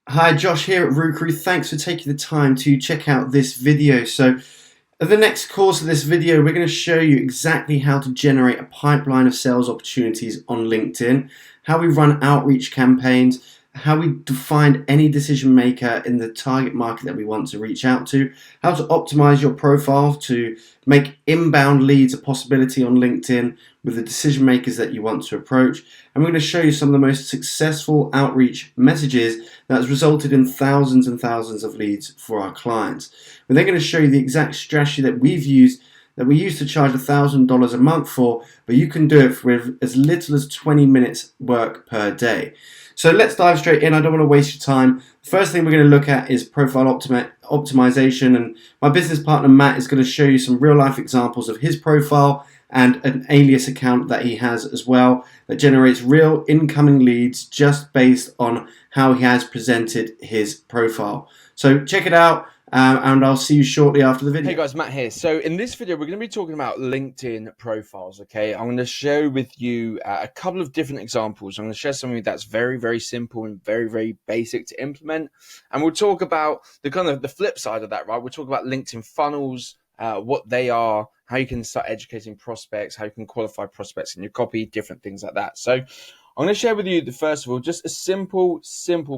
Hi, Josh here at RooCru. Thanks for taking the time to check out this video. So, over the next course of this video, we're going to show you exactly how to generate a pipeline of sales opportunities on LinkedIn, how we run outreach campaigns, how we define any decision maker in the target market that we want to reach out to, how to optimize your profile to make inbound leads a possibility on LinkedIn with the decision makers that you want to approach. And we're going to show you some of the most successful outreach messages that has resulted in thousands and thousands of leads for our clients. We're then going to show you the exact strategy that we use to charge $1,000 a month for, but you can do it with as little as 20 minutes work per day. So let's dive straight in. I don't want to waste your time. The first thing we're going to look at is profile optimization, and my business partner Matt is going to show you some real life examples of his profile and an alias account that he has as well that generates real incoming leads just based on how he has presented his profile. So check it out. And I'll see you shortly after the video. Hey guys, Matt here. So in this video, we're going to be talking about LinkedIn profiles, okay? I'm going to share with you a couple of different examples. I'm going to share something that's very, very simple and very, very basic to implement. And we'll talk about the flip side of that, right? We'll talk about LinkedIn funnels, what they are, how you can start educating prospects, how you can qualify prospects in your copy, different things like that. So I'm going to share with you, first of all, just a simple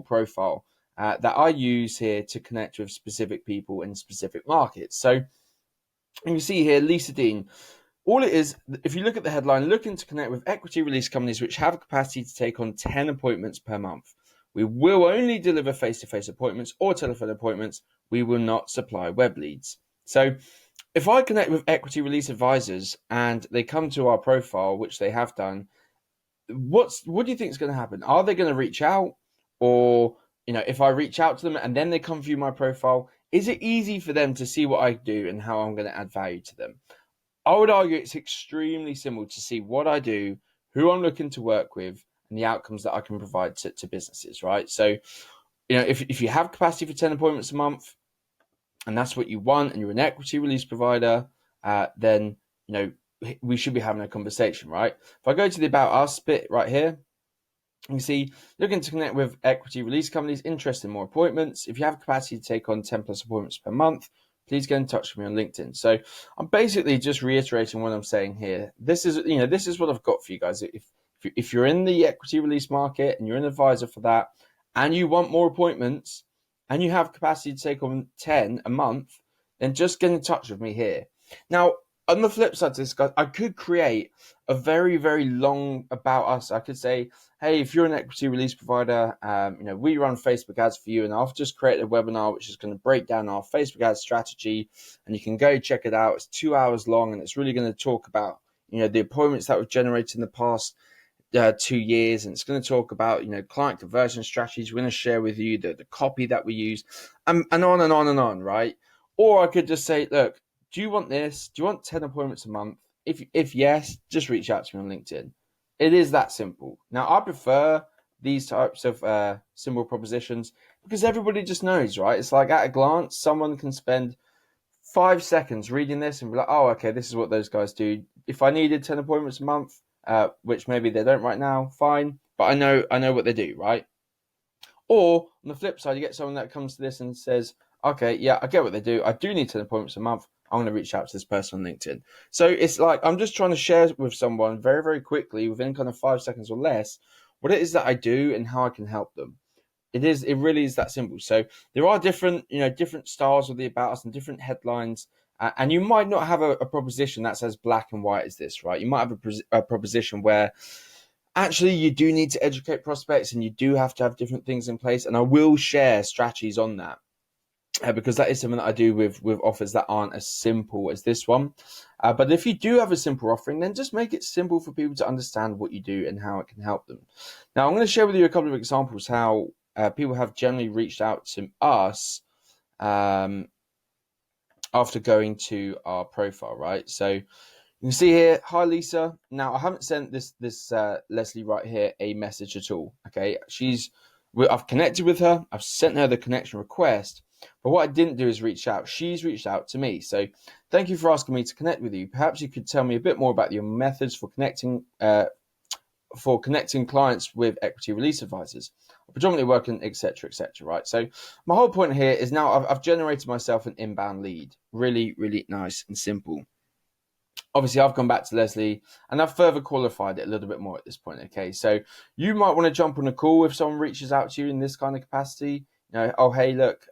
profile that I use here to connect with specific people in specific markets. So you can see here, Lisa Dean. All it is, if you look at the headline, looking to connect with equity release companies which have a capacity to take on 10 appointments per month. We will only deliver face-to-face appointments or telephone appointments. We will not supply web leads. So if I connect with equity release advisors and they come to our profile, which they have done, what do you think is going to happen? Are they going to reach out? Or if I reach out to them and then they come view my profile, is it easy for them to see what I do and how I'm going to add value to them? I would argue it's extremely simple to see what I do, who I'm looking to work with, and the outcomes that I can provide to businesses, right? So, if you have capacity for 10 appointments a month, and that's what you want, and you're an equity release provider, then, we should be having a conversation, right? If I go to the About Us bit right here, you can see, looking to connect with equity release companies interested in more appointments. If you have capacity to take on 10 plus appointments per month, please get in touch with me on LinkedIn. So I'm basically just reiterating what I'm saying here. This is what I've got for you guys. If you're in the equity release market and you're an advisor for that, and you want more appointments, and you have capacity to take on 10 a month, then just get in touch with me here. Now, on the flip side to this, guys, I could create a very, very long About Us. I could say, hey, if you're an equity release provider, we run Facebook ads for you, and I've just created a webinar which is going to break down our Facebook ad strategy, and you can go check it out. It's 2 hours long, and it's really going to talk about, the appointments that we've generated in the past 2 years, and it's going to talk about, client conversion strategies. We're going to share with you the copy that we use, and on and on and on, right? Or I could just say, look, do you want this? Do you want 10 appointments a month? If yes, just reach out to me on LinkedIn. It is that simple. Now, I prefer these types of simple propositions because everybody just knows, right? It's like at a glance, someone can spend 5 seconds reading this and be like, oh, okay, this is what those guys do. If I needed 10 appointments a month, which maybe they don't right now, fine. But I know what they do, right? Or on the flip side, you get someone that comes to this and says, okay, yeah, I get what they do. I do need 10 appointments a month. I'm going to reach out to this person on LinkedIn. So it's like I'm just trying to share with someone very, very quickly, within kind of 5 seconds or less, what it is that I do and how I can help them. It really is that simple. So there are different styles of the About Us and different headlines. And you might not have a proposition that's as black and white as this, right? You might have a proposition where actually you do need to educate prospects and you do have to have different things in place. And I will share strategies on that. Because that is something that I do with offers that aren't as simple as this one. But if you do have a simple offering, then just make it simple for people to understand what you do and how it can help them. Now, I'm going to share with you a couple of examples how people have generally reached out to us after going to our profile, right? So you can see here, hi Lisa. Now, I haven't sent this Leslie right here a message at all, okay? I've connected with her. I've sent her the connection request. But what I didn't do is reach out. She's reached out to me. So thank you for asking me to connect with you. Perhaps you could tell me a bit more about your methods for connecting for connecting clients with equity release advisors. I predominantly work in etc. etc. Right. So my whole point here is now I've generated myself an inbound lead. Really, really nice and simple. Obviously, I've gone back to Leslie and I've further qualified it a little bit more at this point. Okay, so you might want to jump on a call if someone reaches out to you in this kind of capacity. Oh, hey, look,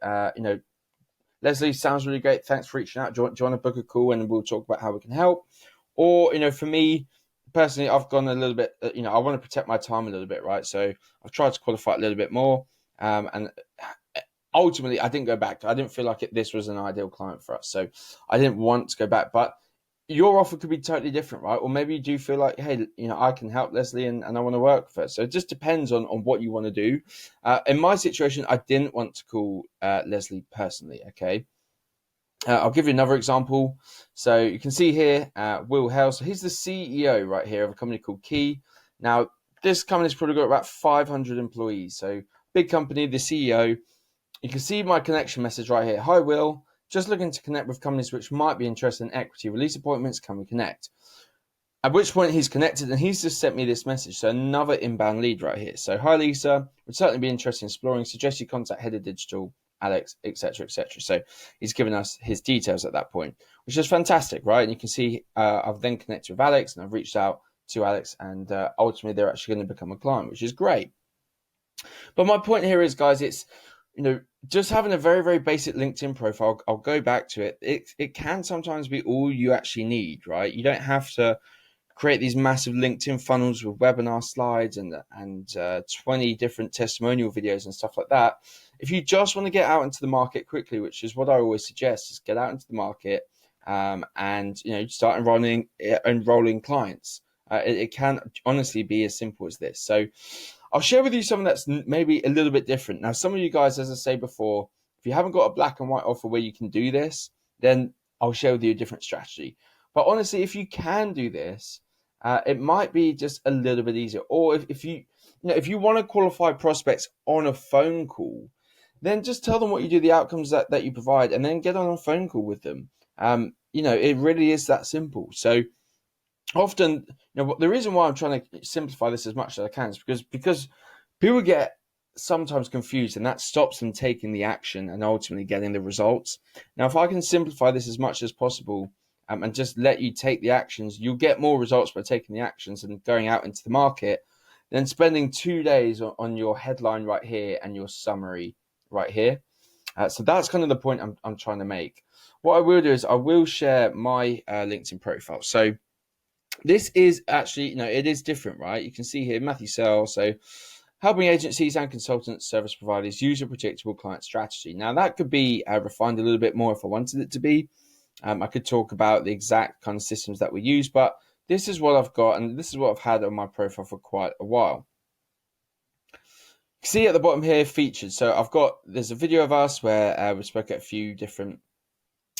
Leslie, sounds really great. Thanks for reaching out. Do you want to book a call and we'll talk about how we can help? Or, for me personally, I've gone a little bit, I want to protect my time a little bit, right? So I've tried to qualify a little bit more. And ultimately, I didn't go back. I didn't feel like this was an ideal client for us. So I didn't want to go back. But your offer could be totally different, right? Or maybe you do feel like, hey, I can help Leslie and I want to work with her. So it just depends on what you want to do. In my situation, I didn't want to call Leslie personally, okay? I'll give you another example. So you can see here, Will Hale. So he's the CEO right here of a company called Key. Now, this company's probably got about 500 employees. So big company, the CEO. You can see my connection message right here. Hi, Will. Just looking to connect with companies which might be interested in equity release appointments. Can we connect? At which point he's connected and he's just sent me this message. So another inbound lead right here. So, hi, Lisa. Would certainly be interested in exploring. Suggest you contact Head of Digital, Alex, etc., etc. So he's given us his details at that point, which is fantastic, right? And you can see I've then connected with Alex and I've reached out to Alex and ultimately they're actually going to become a client, which is great. But my point here is, guys, it's, just having a very, very basic LinkedIn profile, I'll go back to it. It can sometimes be all you actually need, right? You don't have to create these massive LinkedIn funnels with webinar slides and 20 different testimonial videos and stuff like that. If you just want to get out into the market quickly, which is what I always suggest, is get out into the market and start enrolling clients. It can honestly be as simple as this. So I'll share with you something that's maybe a little bit different. Now, some of you guys, as I say before, if you haven't got a black and white offer where you can do this, then I'll share with you a different strategy. But honestly, if you can do this, it might be just a little bit easier. Or if you want to qualify prospects on a phone call, then just tell them what you do, the outcomes that you provide, and then get on a phone call with them. It really is that simple. So often, the reason why I'm trying to simplify this as much as I can is because people get sometimes confused, and that stops them taking the action and ultimately getting the results. Now, if I can simplify this as much as possible and just let you take the actions, you'll get more results by taking the actions and going out into the market than spending 2 days on your headline right here and your summary right here. So that's kind of the point I'm trying to make. What I will do is I will share my LinkedIn profile. So this is actually, it is different, right? You can see here, Matthew Sales. So helping agencies and consultants, service providers use a predictable client strategy. Now, that could be refined a little bit more if I wanted it to be. I could talk about the exact kind of systems that we use, but this is what I've got, and this is what I've had on my profile for quite a while. See at the bottom here, featured. So there's a video of us where we spoke at a few different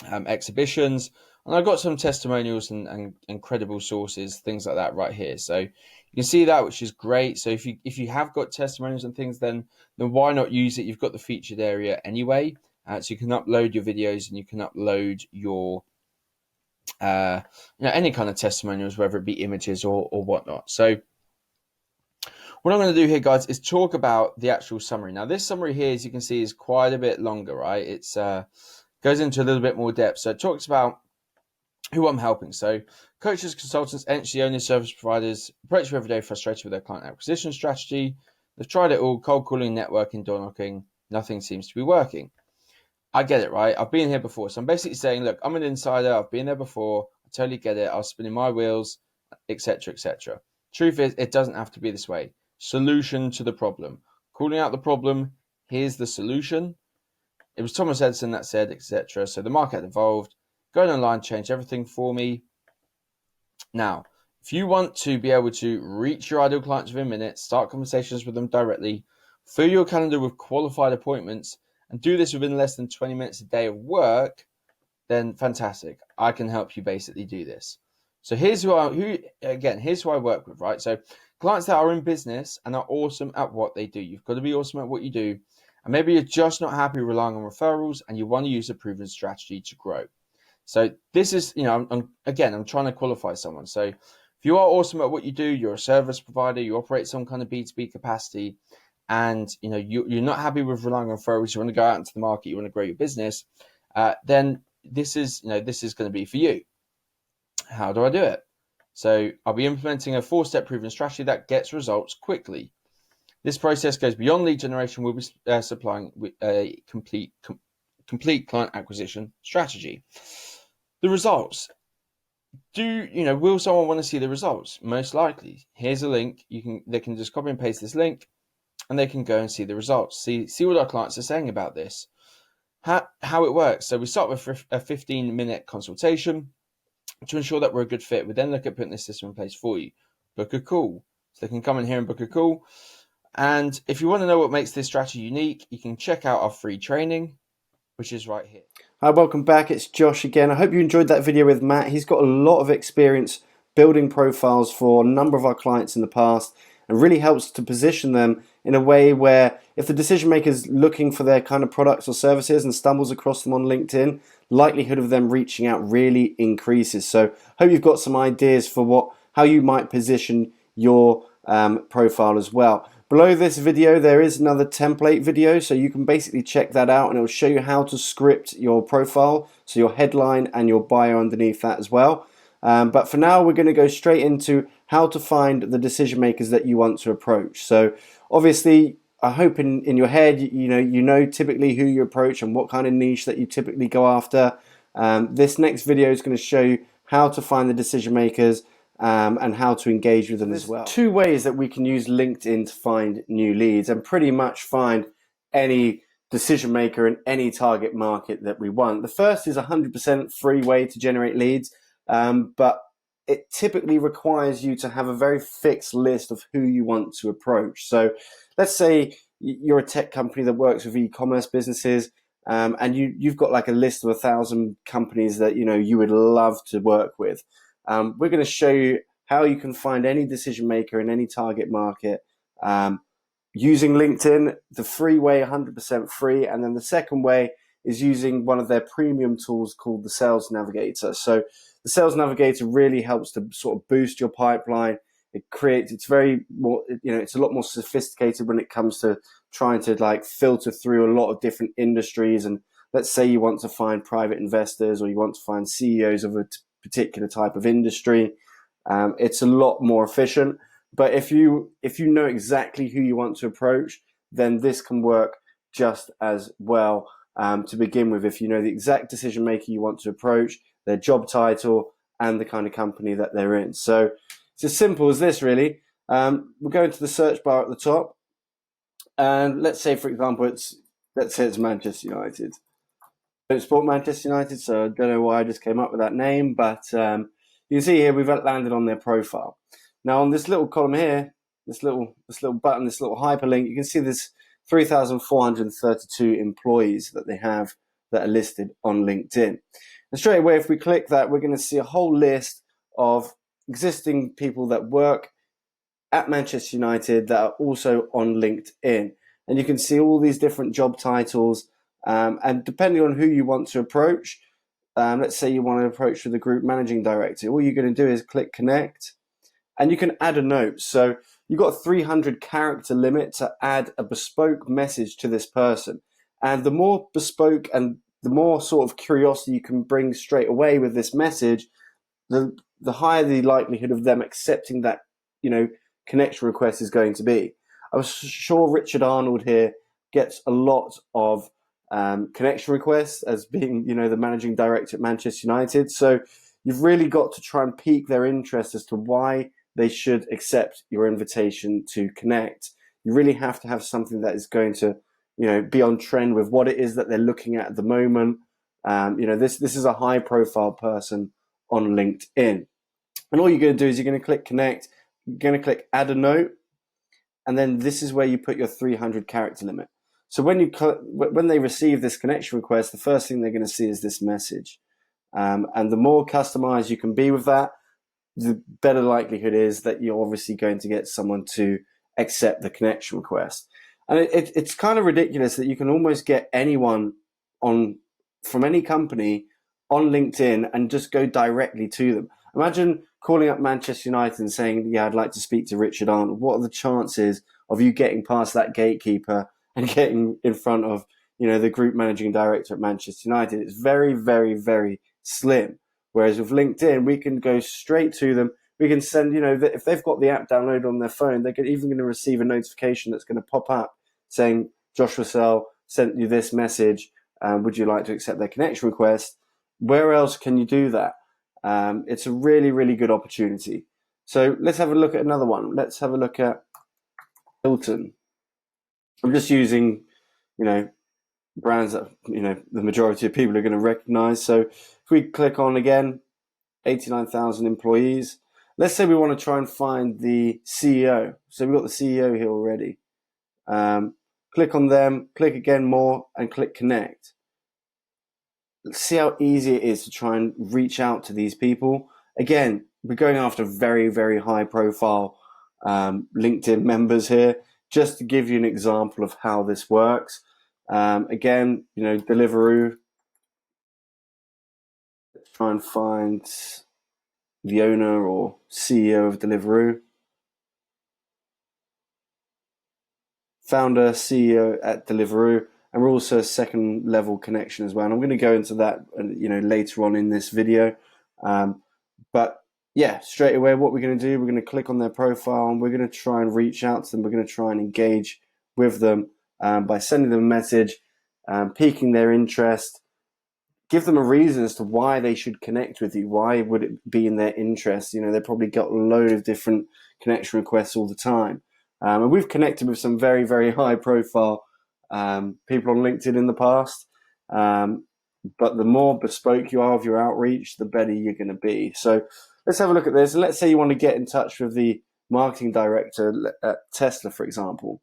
exhibitions, and I've got some testimonials and credible sources, things like that right here. So you can see that, which is great. So if you have got testimonials and things, then why not use it? You've got the featured area anyway, so you can upload your videos and you can upload your any kind of testimonials, whether it be images or whatnot. So what I'm going to do here, guys, is talk about the actual summary. Now, this summary here, as you can see, is quite a bit longer, right? It's goes into a little bit more depth. So it talks about who I'm helping. So coaches, consultants, entity owners, service providers approach me every day frustrated with their client acquisition strategy. They've tried it all: cold calling, networking, door knocking. Nothing seems to be working. I get it, right? I've been here before. So I'm basically saying, look, I'm an insider. I've been there before. I totally get it. I was spinning my wheels, etc., etc. Truth is, it doesn't have to be this way. Solution to the problem. Calling out the problem. Here's the solution. It was Thomas Edison that said, etc. So the market evolved. Going online changed everything for me. Now, if you want to be able to reach your ideal clients within minutes, start conversations with them directly, fill your calendar with qualified appointments, and do this within less than 20 minutes a day of work, then fantastic. I can help you basically do this. So here's who I work with, right? So clients that are in business and are awesome at what they do. You've got to be awesome at what you do. And maybe you're just not happy relying on referrals and you want to use a proven strategy to grow. So this is, I'm trying to qualify someone. So If you are awesome at what you do, you're a service provider, you operate some kind of B2B capacity, and you're not happy with relying on referrals, you want to go out into the market, you want to grow your business, then this is going to be for you. How do I do it? So I'll be implementing a 4-step proven strategy that gets results quickly. This process goes beyond lead generation. We'll be supplying a complete client acquisition strategy. The results. Will someone want to see the results? Most likely. Here's a link. They can just copy and paste this link, and they can go and see the results. See what our clients are saying about this. How it works. So we start with a 15-minute consultation to ensure that we're a good fit. We then look at putting this system in place for you. Book a call. So they can come in here and book a call. And if you want to know what makes this strategy unique, you can check out our free training, which is right here. Hi, welcome back. It's Josh again. I hope you enjoyed that video with Matt. He's got a lot of experience building profiles for a number of our clients in the past, and really helps to position them in a way where if the decision maker is looking for their kind of products or services and stumbles across them on LinkedIn, likelihood of them reaching out really increases. So hope you've got some ideas for how you might position your profile as well. Below this video there is another template video, so you can basically check that out and it will show you how to script your profile, so your headline and your bio underneath that as well. But for now we're going to go straight into how to find the decision makers that you want to approach. So obviously I hope in your head you know typically who you approach and what kind of niche that you typically go after. This next video is going to show you how to find the decision makers and how to engage with them as well. There's 2 ways that we can use LinkedIn to find new leads and pretty much find any decision maker in any target market that we want. The first is a 100% free way to generate leads, but it typically requires you to have a very fixed list of who you want to approach. So let's say you're a tech company that works with e-commerce businesses, and you've got like a list of 1,000 companies that you would love to work with. We're going to show you how you can find any decision maker in any target market using LinkedIn, the free way, 100% free. And then the second way is using one of their premium tools called the Sales Navigator. So the Sales Navigator really helps to sort of boost your pipeline. It's very more, it's a lot more sophisticated when it comes to trying to like filter through a lot of different industries. And let's say you want to find private investors or you want to find CEOs of a particular type of industry. It's a lot more efficient. But if you know exactly who you want to approach, then this can work just as well to begin with. If you know the exact decision maker you want to approach, their job title, and the kind of company that they're in. So it's as simple as this, really. We'll go into the search bar at the top, and let's say, for example, it's Manchester United. I don't support Manchester United, so I don't know why I just came up with that name, but you can see here we've landed on their profile. Now on this little column here, this little button, this little hyperlink, you can see there's 3,432 employees that they have that are listed on LinkedIn. And straight away, if we click that, we're going to see a whole list of existing people that work at Manchester United that are also on LinkedIn. And you can see all these different job titles, and depending on who you want to approach, let's say you want to approach with the group managing director, all you're going to do is click connect, and you can add a note. So you've got a 300 character limit to add a bespoke message to this person. And the more bespoke and the more sort of curiosity you can bring straight away with this message, the higher the likelihood of them accepting that, connection request is going to be. I was sure Richard Arnold here gets a lot of connection requests as being, the managing director at Manchester United. So you've really got to try and pique their interest as to why they should accept your invitation to connect. You really have to have something that is going to, be on trend with what it is that they're looking at the moment. This is a high profile person on LinkedIn. And all you're going to do is you're going to click connect, you're going to click add a note, and then this is where you put your 300 character limit. So when they receive this connection request, the first thing they're going to see is this message. And the more customized you can be with that, the better likelihood is that you're obviously going to get someone to accept the connection request. And it's kind of ridiculous that you can almost get anyone from any company on LinkedIn and just go directly to them. Imagine calling up Manchester United and saying, yeah, I'd like to speak to Richard Arnold, what are the chances of you getting past that gatekeeper and getting in front of, the group managing director at Manchester United? It's very, very, very slim. Whereas with LinkedIn, we can go straight to them. We can send, if they've got the app downloaded on their phone, they're even going to receive a notification that's going to pop up saying, Josh Russell sent you this message. Would you like to accept their connection request? Where else can you do that? It's a really, really good opportunity. So let's have a look at another one. Let's have a look at Hilton. I'm just using, brands that, the majority of people are going to recognize. So if we click on again, 89,000 employees. Let's say we want to try and find the CEO. So we've got the CEO here already. Click on them, click again more, and click connect. Let's see how easy it is to try and reach out to these people. Again, we're going after very, very high profile LinkedIn members here, just to give you an example of how this works. Again, Deliveroo. Let's try and find the owner or CEO of Deliveroo. Founder, CEO at Deliveroo, and we're also a second level connection as well. And I'm going to go into that, later on in this video. But yeah, straight away, what we're going to do, we're going to click on their profile and we're going to try and reach out to them. We're going to try and engage with them by sending them a message, piquing their interest, give them a reason as to why they should connect with you. Why would it be in their interest? They've probably got a load of different connection requests all the time. And we've connected with some very, very high profile people on LinkedIn in the past. But the more bespoke you are of your outreach, the better you're going to be. So let's have a look at this. Let's say you want to get in touch with the marketing director at Tesla, for example.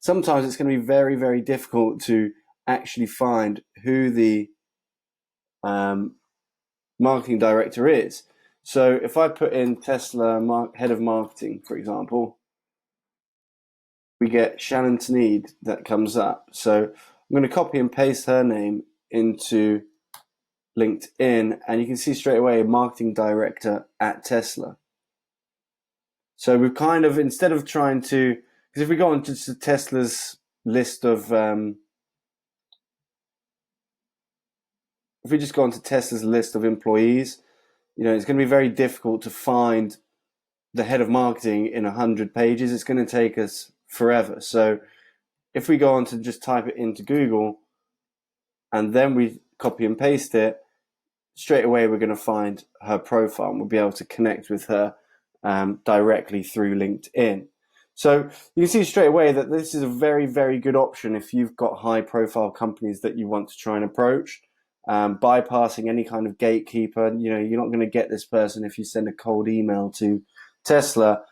Sometimes it's going to be very, very difficult to actually find who the marketing director is. So if I put in Tesla head of marketing, for example, we get Shannon Sneed that comes up. So I'm going to copy and paste her name into LinkedIn, and you can see straight away marketing director at Tesla. So we've kind of, instead of trying to, because if we go on to Tesla's list of, if we just go onto Tesla's list of employees, it's going to be very difficult to find the head of marketing in 100 pages. It's going to take us forever. So if we go on to just type it into Google and then we copy and paste it, straight away we're going to find her profile and we'll be able to connect with her directly through LinkedIn. So you can see straight away that this is a very, very good option if you've got high profile companies that you want to try and approach. Bypassing any kind of gatekeeper. You're not going to get this person if you send a cold email to Tesla.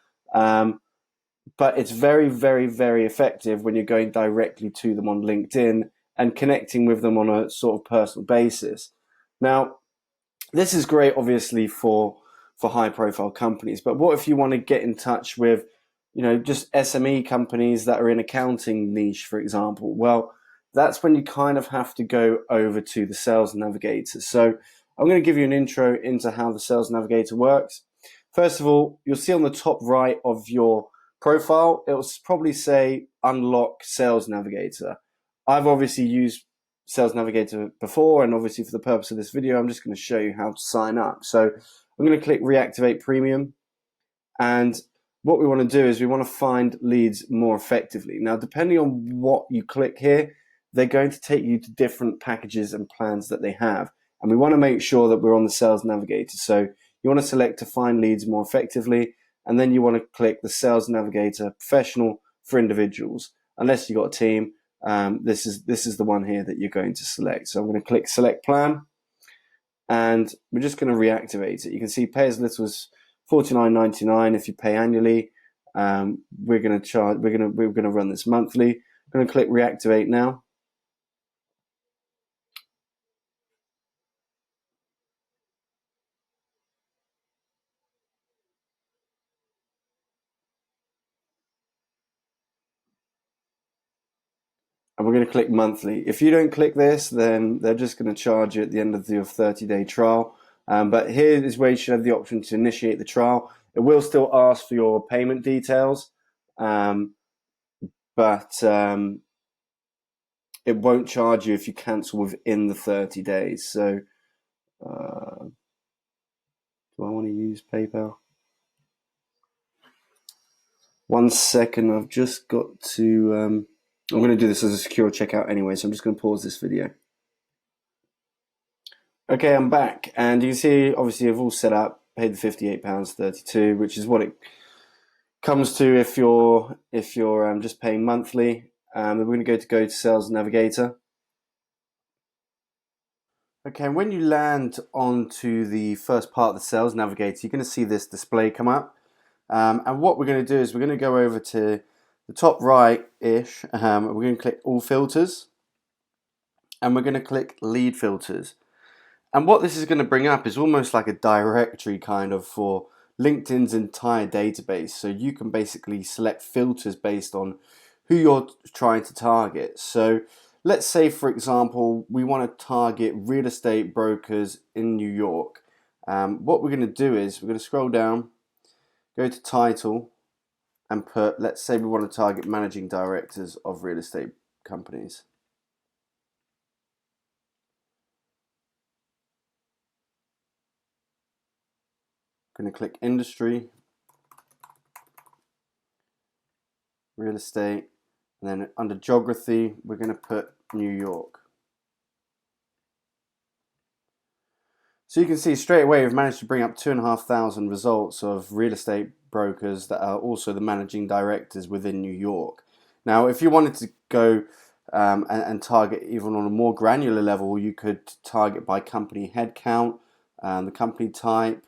But it's very, very, very effective when you're going directly to them on LinkedIn and connecting with them on a sort of personal basis. Now, this is great, obviously, for high profile companies. But what if you want to get in touch with, just SME companies that are in accounting niche, for example? Well, that's when you kind of have to go over to the Sales Navigator. So I'm going to give you an intro into how the Sales Navigator works. First of all, you'll see on the top right of your profile, it will probably say Unlock Sales Navigator. I've obviously used Sales Navigator before, and obviously for the purpose of this video, I'm just going to show you how to sign up. So I'm going to click Reactivate Premium. And what we want to do is we want to find leads more effectively. Now, depending on what you click here, they're going to take you to different packages and plans that they have. And we want to make sure that we're on the Sales Navigator. So you want to select to find leads more effectively, and then you want to click the Sales Navigator Professional for individuals. Unless you've got a team, this is the one here that you're going to select. So I'm going to click Select Plan, and we're just going to reactivate it. You can see pay as little as $49.99 if you pay annually. We're going to run this monthly. I'm going to click Reactivate now. And we're going to click monthly. If you don't click this, then they're just going to charge you at the end of your 30-day trial. But here is where you should have the option to initiate the trial. It will still ask for your payment details, but it won't charge you if you cancel within the 30 days. So do I want to use PayPal? One second, I've just got to, I'm going to do this as a secure checkout anyway, so I'm just going to pause this video. Okay, I'm back, and you can see, obviously, I've all set up, paid the £58.32, which is what it comes to if you're just paying monthly. We're going to go to Sales Navigator. Okay, when you land onto the first part of the Sales Navigator, you're going to see this display come up. And what we're going to do is we're going to go over to the top right-ish. We're going to click All Filters. And we're going to click Lead Filters. And what this is going to bring up is almost like a directory kind of for LinkedIn's entire database. So you can basically select filters based on who you're trying to target. So let's say, for example, we want to target real estate brokers in New York. What we're going to do is we're going to scroll down, go to title, and put, let's say we want to target managing directors of real estate companies. Going to click industry, real estate, and then under geography, we're going to put New York. So you can see straight away we've managed to bring up 2,500 results of real estate brokers that are also the managing directors within New York. Now, if you wanted to go and target even on a more granular level, you could target by company headcount, the company type,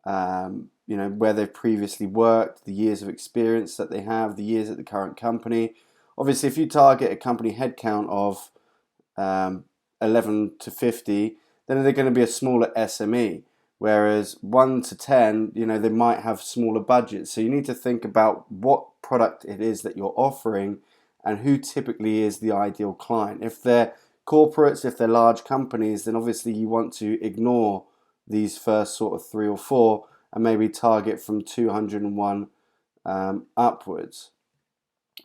where they've previously worked, the years of experience that they have, the years at the current company. Obviously, if you target a company headcount of 11 to 50, then they're going to be a smaller SME. Whereas 1 to 10, they might have smaller budgets. So you need to think about what product it is that you're offering and who typically is the ideal client. If they're corporates, if they're large companies, then obviously you want to ignore these first sort of 3 or 4 and maybe target from 201 upwards.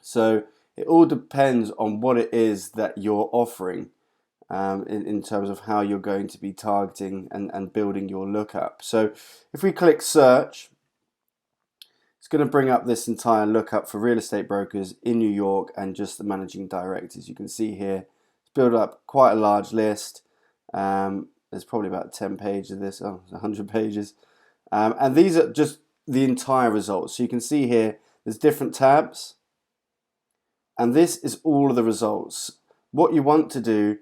So it all depends on what it is that you're offering in terms of how you're going to be targeting and building your lookup. So if we click search, it's going to bring up this entire lookup for real estate brokers in New York and just the managing directors. You can see here, it's built up quite a large list. There's probably about 10 pages of this, 100 pages. And these are just the entire results. So you can see here, there's different tabs. And this is all of the results. What you want to do,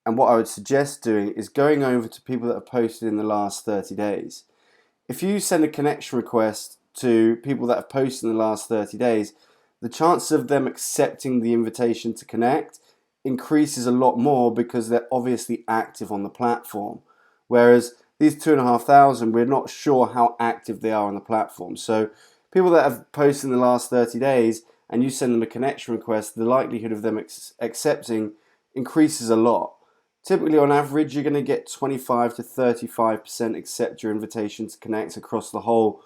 and what I would suggest doing, is going over to people that have posted in the last 30 days. If you send a connection request to people that have posted in the last 30 days, the chances of them accepting the invitation to connect increases a lot more because they're obviously active on the platform. Whereas these 2,500, we're not sure how active they are on the platform. So people that have posted in the last 30 days and you send them a connection request, the likelihood of them accepting increases a lot. Typically, on average, you're going to get 25 to 35% accept your invitation to connect across the whole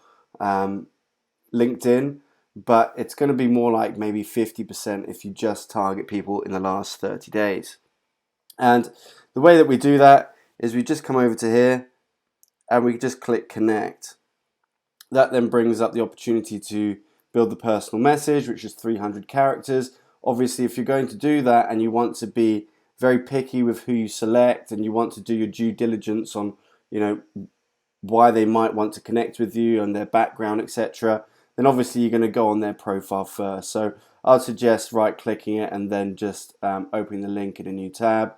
LinkedIn, but it's going to be more like maybe 50% if you just target people in the last 30 days. And the way that we do that is we just come over to here and we just click connect. That then brings up the opportunity to build the personal message, which is 300 characters. Obviously, if you're going to do that and you want to be very picky with who you select and you want to do your due diligence on, why they might want to connect with you and their background, etc., then obviously you're going to go on their profile first. So I'd suggest right-clicking it and then just opening the link in a new tab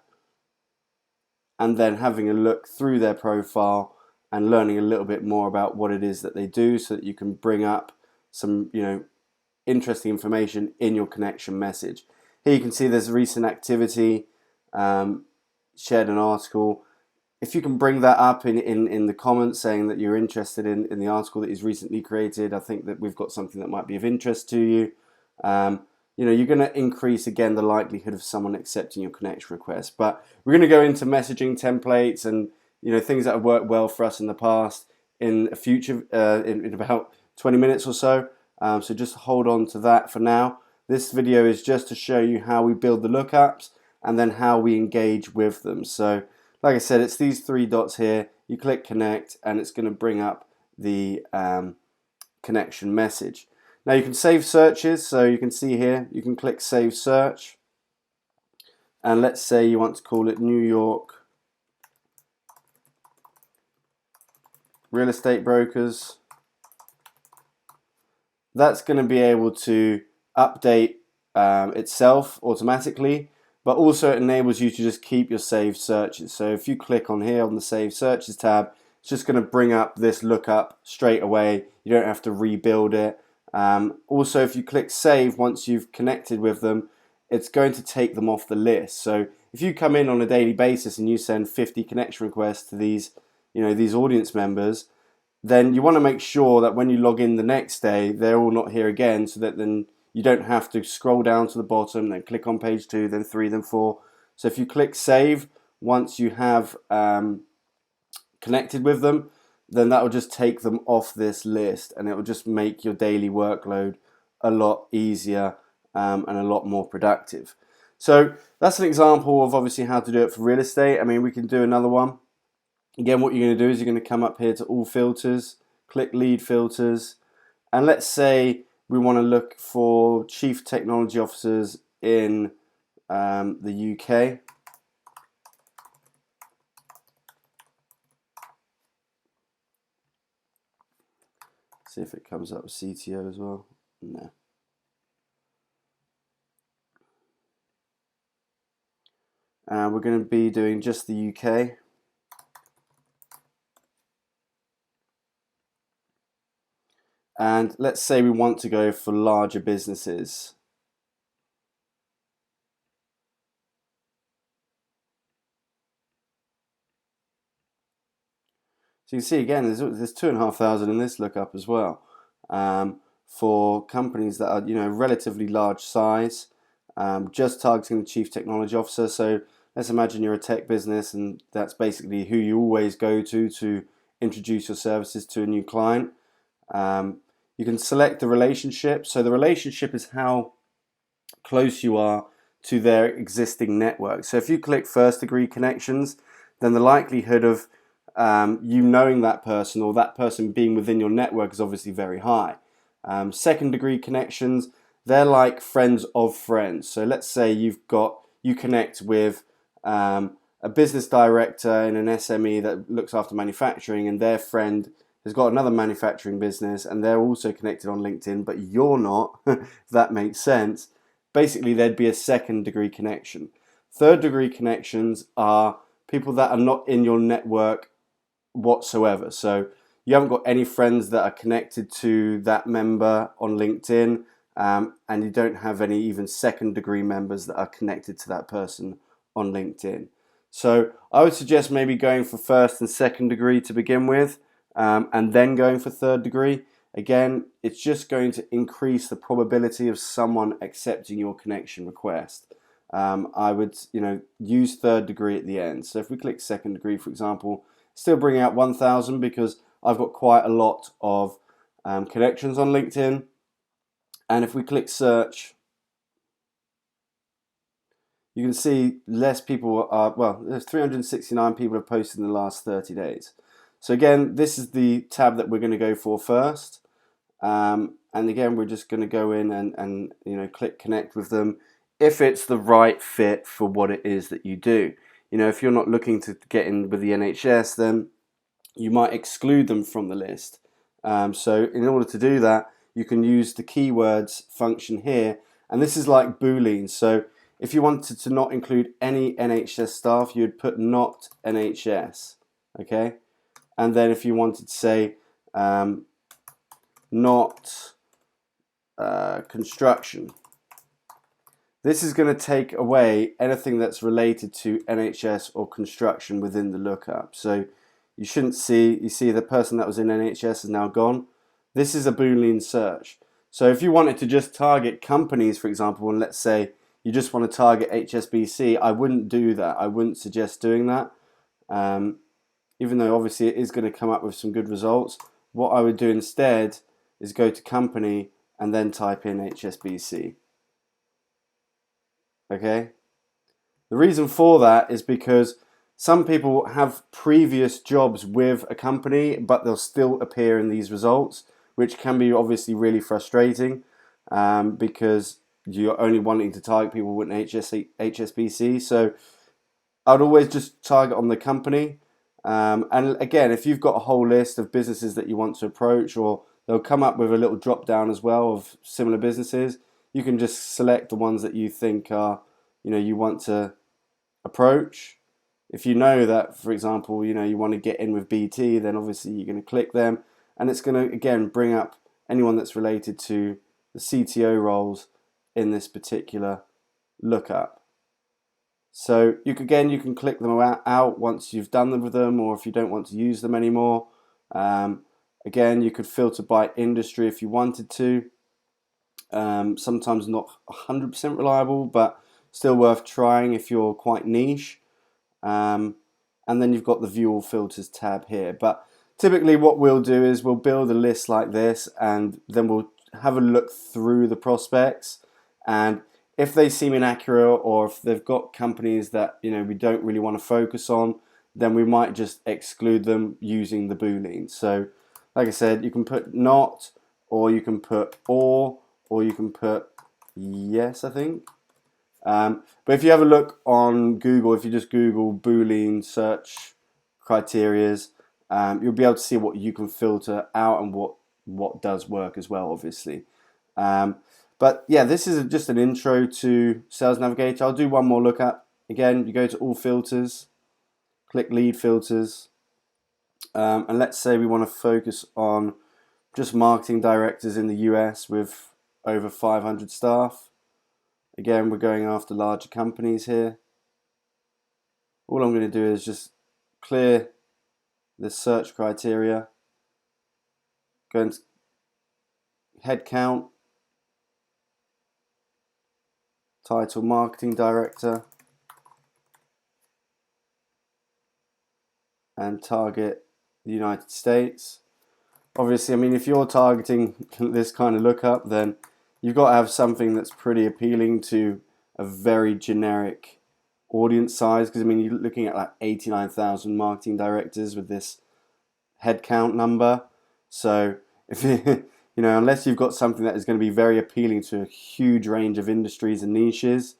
and then having a look through their profile and learning a little bit more about what it is that they do so that you can bring up some, interesting information in your connection message. Here you can see there's recent activity, shared an article. If you can bring that up in the comments saying that you're interested in the article that is recently created, I think that we've got something that might be of interest to you. You're going to increase again the likelihood of someone accepting your connection request. But we're going to go into messaging templates and things that have worked well for us in the past in a future, in about 20 minutes or so. So just hold on to that for now. This video is just to show you how we build the lookups and then how we engage with them. So like I said, it's these three dots here. You click connect and it's going to bring up the connection message. Now you can save searches, so you can see here, you can click save search, and let's say you want to call it New York real estate brokers. That's going to be able to update itself automatically, but also it enables you to just keep your saved searches. So if you click on here on the Save Searches tab, it's just going to bring up this lookup straight away. You don't have to rebuild it. Also, if you click Save once you've connected with them, it's going to take them off the list. So if you come in on a daily basis and you send 50 connection requests to these audience members, then you want to make sure that when you log in the next day, they're all not here again, so that then you don't have to scroll down to the bottom, then click on page 2, then 3, then 4. So if you click Save once you have connected with them, then that will just take them off this list, and it will just make your daily workload a lot easier and a lot more productive. So that's an example of obviously how to do it for real estate. I mean, we can do another one. Again, what you're going to do is you're going to come up here to all filters, click lead filters, and let's say we want to look for chief technology officers in the UK. See if it comes up with CTO as well. No. We're going to be doing just the UK. And let's say we want to go for larger businesses. So you can see again, there's 2,500 in this lookup as well, for companies that are relatively large size, just targeting the chief technology officer. So let's imagine you're a tech business, and that's basically who you always go to introduce your services to a new client. You can select the relationship. So the relationship is how close you are to their existing network. So if you click first degree connections, then the likelihood of you knowing that person or that person being within your network is obviously very high. Second degree connections, they're like friends of friends. So let's say you connect with a business director in an SME that looks after manufacturing, and their friend has got another manufacturing business and they're also connected on LinkedIn, but you're not, if that makes sense. Basically, there'd be a second degree connection. Third degree connections are people that are not in your network whatsoever. So you haven't got any friends that are connected to that member on LinkedIn, and you don't have any even second degree members that are connected to that person on LinkedIn. So I would suggest maybe going for first and second degree to begin with, and then going for third degree. Again, it's just going to increase the probability of someone accepting your connection request. I would use third degree at the end. So if we click second degree, for example, still bring out 1,000 because I've got quite a lot of connections on LinkedIn. And if we click search, you can see less people are, well, there's 369 people have posted in the last 30 days. So again, this is the tab that we're going to go for first. And again, we're just going to go in and click connect with them if it's the right fit for what it is that you do. If you're not looking to get in with the NHS, then you might exclude them from the list. So in order to do that, you can use the keywords function here, and this is like Boolean. So if you wanted to not include any NHS staff, you'd put not NHS, okay? And then if you wanted to say not construction, this is going to take away anything that's related to NHS or construction within the lookup. So you shouldn't see, you see the person that was in NHS is now gone. This is a Boolean search. So if you wanted to just target companies, for example, and let's say you just want to target HSBC, I wouldn't do that. I wouldn't suggest doing that. even though obviously it is going to come up with some good results, what I would do instead is go to company and then type in HSBC. Okay? The reason for that is because some people have previous jobs with a company, but they'll still appear in these results, which can be obviously really frustrating because you're only wanting to target people with an HSBC. So I'd always just target on the company. And again, if you've got a whole list of businesses that you want to approach, or they'll come up with a little drop down as well of similar businesses, you can just select the ones that you think are, you want to approach. If you know that, for example, you want to get in with BT, then obviously you're going to click them, and it's going to again bring up anyone that's related to the CTO roles in this particular lookup. So you can click them out once you've done them with them, or if you don't want to use them anymore. Again, you could filter by industry if you wanted to. Sometimes not 100% reliable, but still worth trying if you're quite niche. And then you've got the view all filters tab here. But typically what we'll do is we'll build a list like this, and then we'll have a look through the prospects, and if they seem inaccurate, or if they've got companies that we don't really want to focus on, then we might just exclude them using the Boolean. So like I said, you can put not, or you can put or you can put yes, I think. But if you have a look on Google, if you just Google Boolean search criterias, you'll be able to see what you can filter out and what does work as well, obviously. But yeah, this is just an intro to Sales Navigator. I'll do one more look at. Again, you go to all filters, click lead filters, and let's say we want to focus on just marketing directors in the US with over 500 staff. Again, we're going after larger companies here. All I'm going to do is just clear the search criteria, go into head count, title marketing director, and target the United States. Obviously, I mean, if you're targeting this kind of lookup, then you've got to have something that's pretty appealing to a very generic audience size, because I mean, you're looking at like 89,000 marketing directors with this headcount number. So if unless you've got something that is going to be very appealing to a huge range of industries and niches,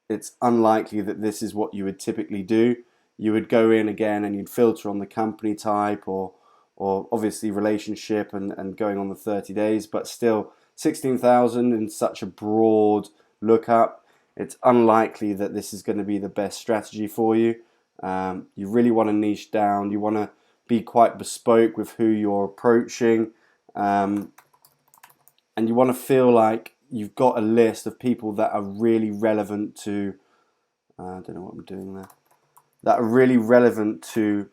it's unlikely that this is what you would typically do. You would go in again and you'd filter on the company type, or obviously relationship and going on the 30 days, but still 16,000 in such a broad lookup, it's unlikely that this is going to be the best strategy for you. You really want to niche down. You want to be quite bespoke with who you're approaching, and you want to feel like you've got a list of people that are really relevant to, I don't know what I'm doing there, that are really relevant to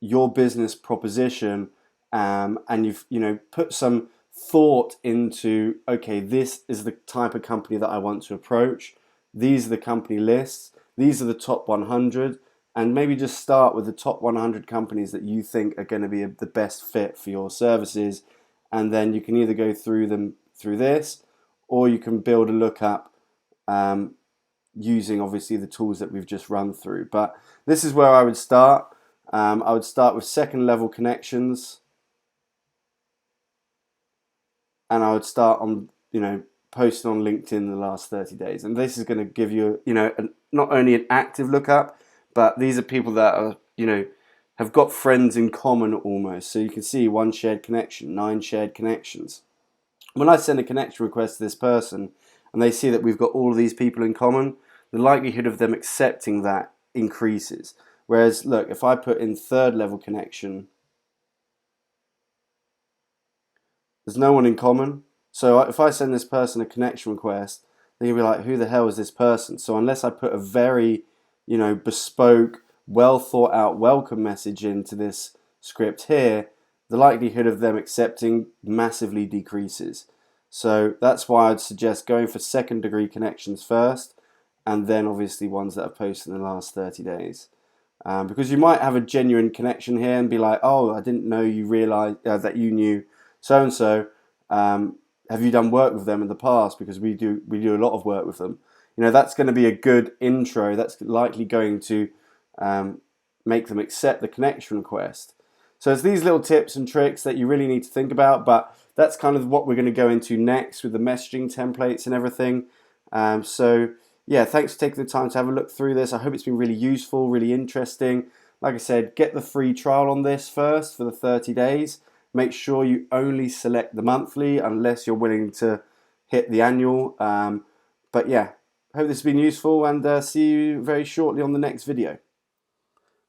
your business proposition, and you've put some thought into, okay, this is the type of company that I want to approach. These are the company lists. These are the top 100, and maybe just start with the top 100 companies that you think are going to be the best fit for your services, and then you can either go through them through this, or you can build a lookup using obviously the tools that we've just run through. But this is where I would start. I would start with second level connections, and I would start on posting on LinkedIn in the last 30 days, and this is going to give you not only an active lookup, but these are people that are have got friends in common almost. So you can see 1 shared connection, 9 shared connections. When I send a connection request to this person and they see that we've got all of these people in common, the likelihood of them accepting that increases. Whereas, look, if I put in third level connection, there's no one in common. So if I send this person a connection request, they're going to be like, who the hell is this person? So unless I put a very, bespoke, well thought out welcome message into this script here, the likelihood of them accepting massively decreases. So that's why I'd suggest going for second degree connections first, and then obviously ones that are posted in the last 30 days. because you might have a genuine connection here and be like, oh, I didn't know you realized that you knew so and so. Have you done work with them in the past? Because we do a lot of work with them. You know, that's going to be a good intro. That's likely going to make them accept the connection request. So it's these little tips and tricks that you really need to think about, but that's kind of what we're going to go into next with the messaging templates and everything. So yeah, thanks for taking the time to have a look through this. I hope it's been really useful, really interesting. Like I said, get the free trial on this first for the 30 days. Make sure you only select the monthly unless you're willing to hit the annual. But yeah, hope this has been useful, and see you very shortly on the next video.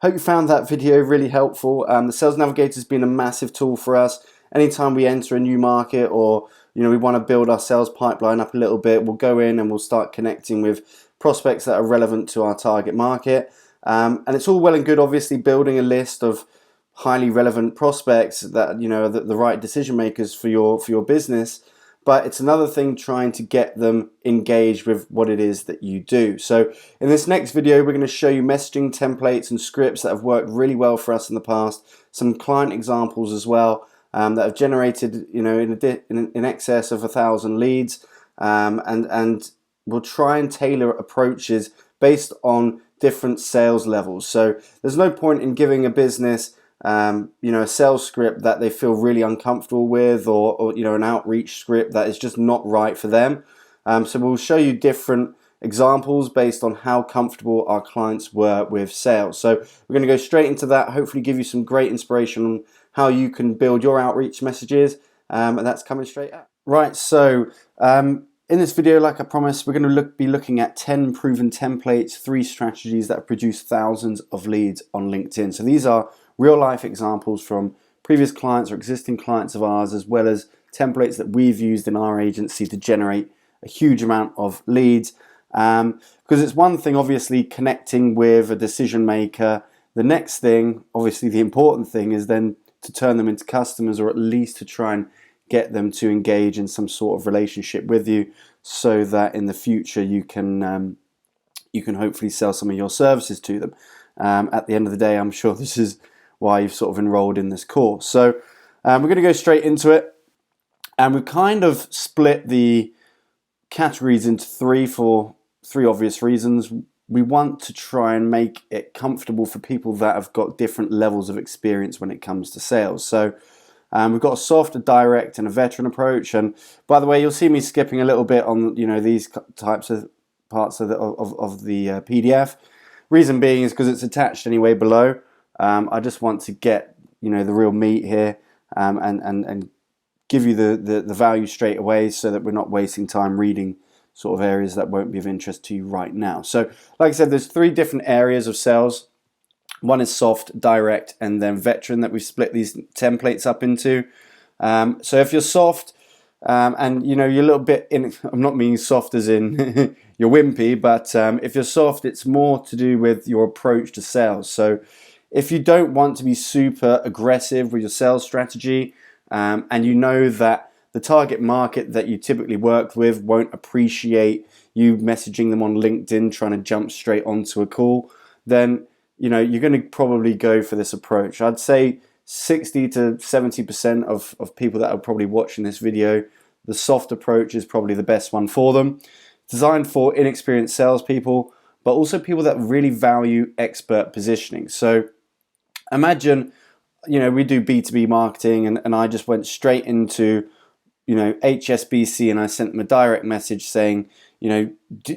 Hope you found that video really helpful. The Sales Navigator has been a massive tool for us. Anytime we enter a new market, or we want to build our sales pipeline up a little bit, we'll go in and we'll start connecting with prospects that are relevant to our target market. And it's all well and good, obviously, building a list of highly relevant prospects that are the right decision makers for your business. But it's another thing trying to get them engaged with what it is that you do. So in this next video, we're going to show you messaging templates and scripts that have worked really well for us in the past, some client examples as well that have generated in excess of 1,000 leads, and we'll try and tailor approaches based on different sales levels. So there's no point in giving a business a sales script that they feel really uncomfortable with, or an outreach script that is just not right for them. So we'll show you different examples based on how comfortable our clients were with sales. So we're going to go straight into that, hopefully give you some great inspiration on how you can build your outreach messages, and that's coming straight up. Right, so in this video, like I promised, we're going to be looking at 10 proven templates, 3 strategies that have produced thousands of leads on LinkedIn. So these are real life examples from previous clients or existing clients of ours, as well as templates that we've used in our agency to generate a huge amount of leads. Because it's one thing, obviously, connecting with a decision maker. The next thing, obviously the important thing, is then to turn them into customers, or at least to try and get them to engage in some sort of relationship with you, so that in the future you can hopefully sell some of your services to them. At the end of the day, I'm sure this is why you've sort of enrolled in this course. So we're going to go straight into it, and we've kind of split the categories into 3 for 3 obvious reasons. We want to try and make it comfortable for people that have got different levels of experience when it comes to sales. So we've got a soft, a direct, and a veteran approach. And by the way, you'll see me skipping a little bit on these types of parts of the PDF. Reason being is because it's attached anyway below. I just want to get the real meat here, and give you the value straight away, so that we're not wasting time reading sort of areas that won't be of interest to you right now. So like I said, there's 3 different areas of sales. One is soft, direct, and then veteran, that we've split these templates up into. So if you're soft, and you're a little bit I'm not meaning soft as in you're wimpy, but if you're soft, it's more to do with your approach to sales. So if you don't want to be super aggressive with your sales strategy, and you know that the target market that you typically work with won't appreciate you messaging them on LinkedIn trying to jump straight onto a call, then you're going to probably go for this approach. I'd say 60 to 70% of people that are probably watching this video, the soft approach is probably the best one for them. Designed for inexperienced salespeople, but also people that really value expert positioning. So imagine, we do B2B marketing, and I just went straight into, HSBC, and I sent them a direct message saying, do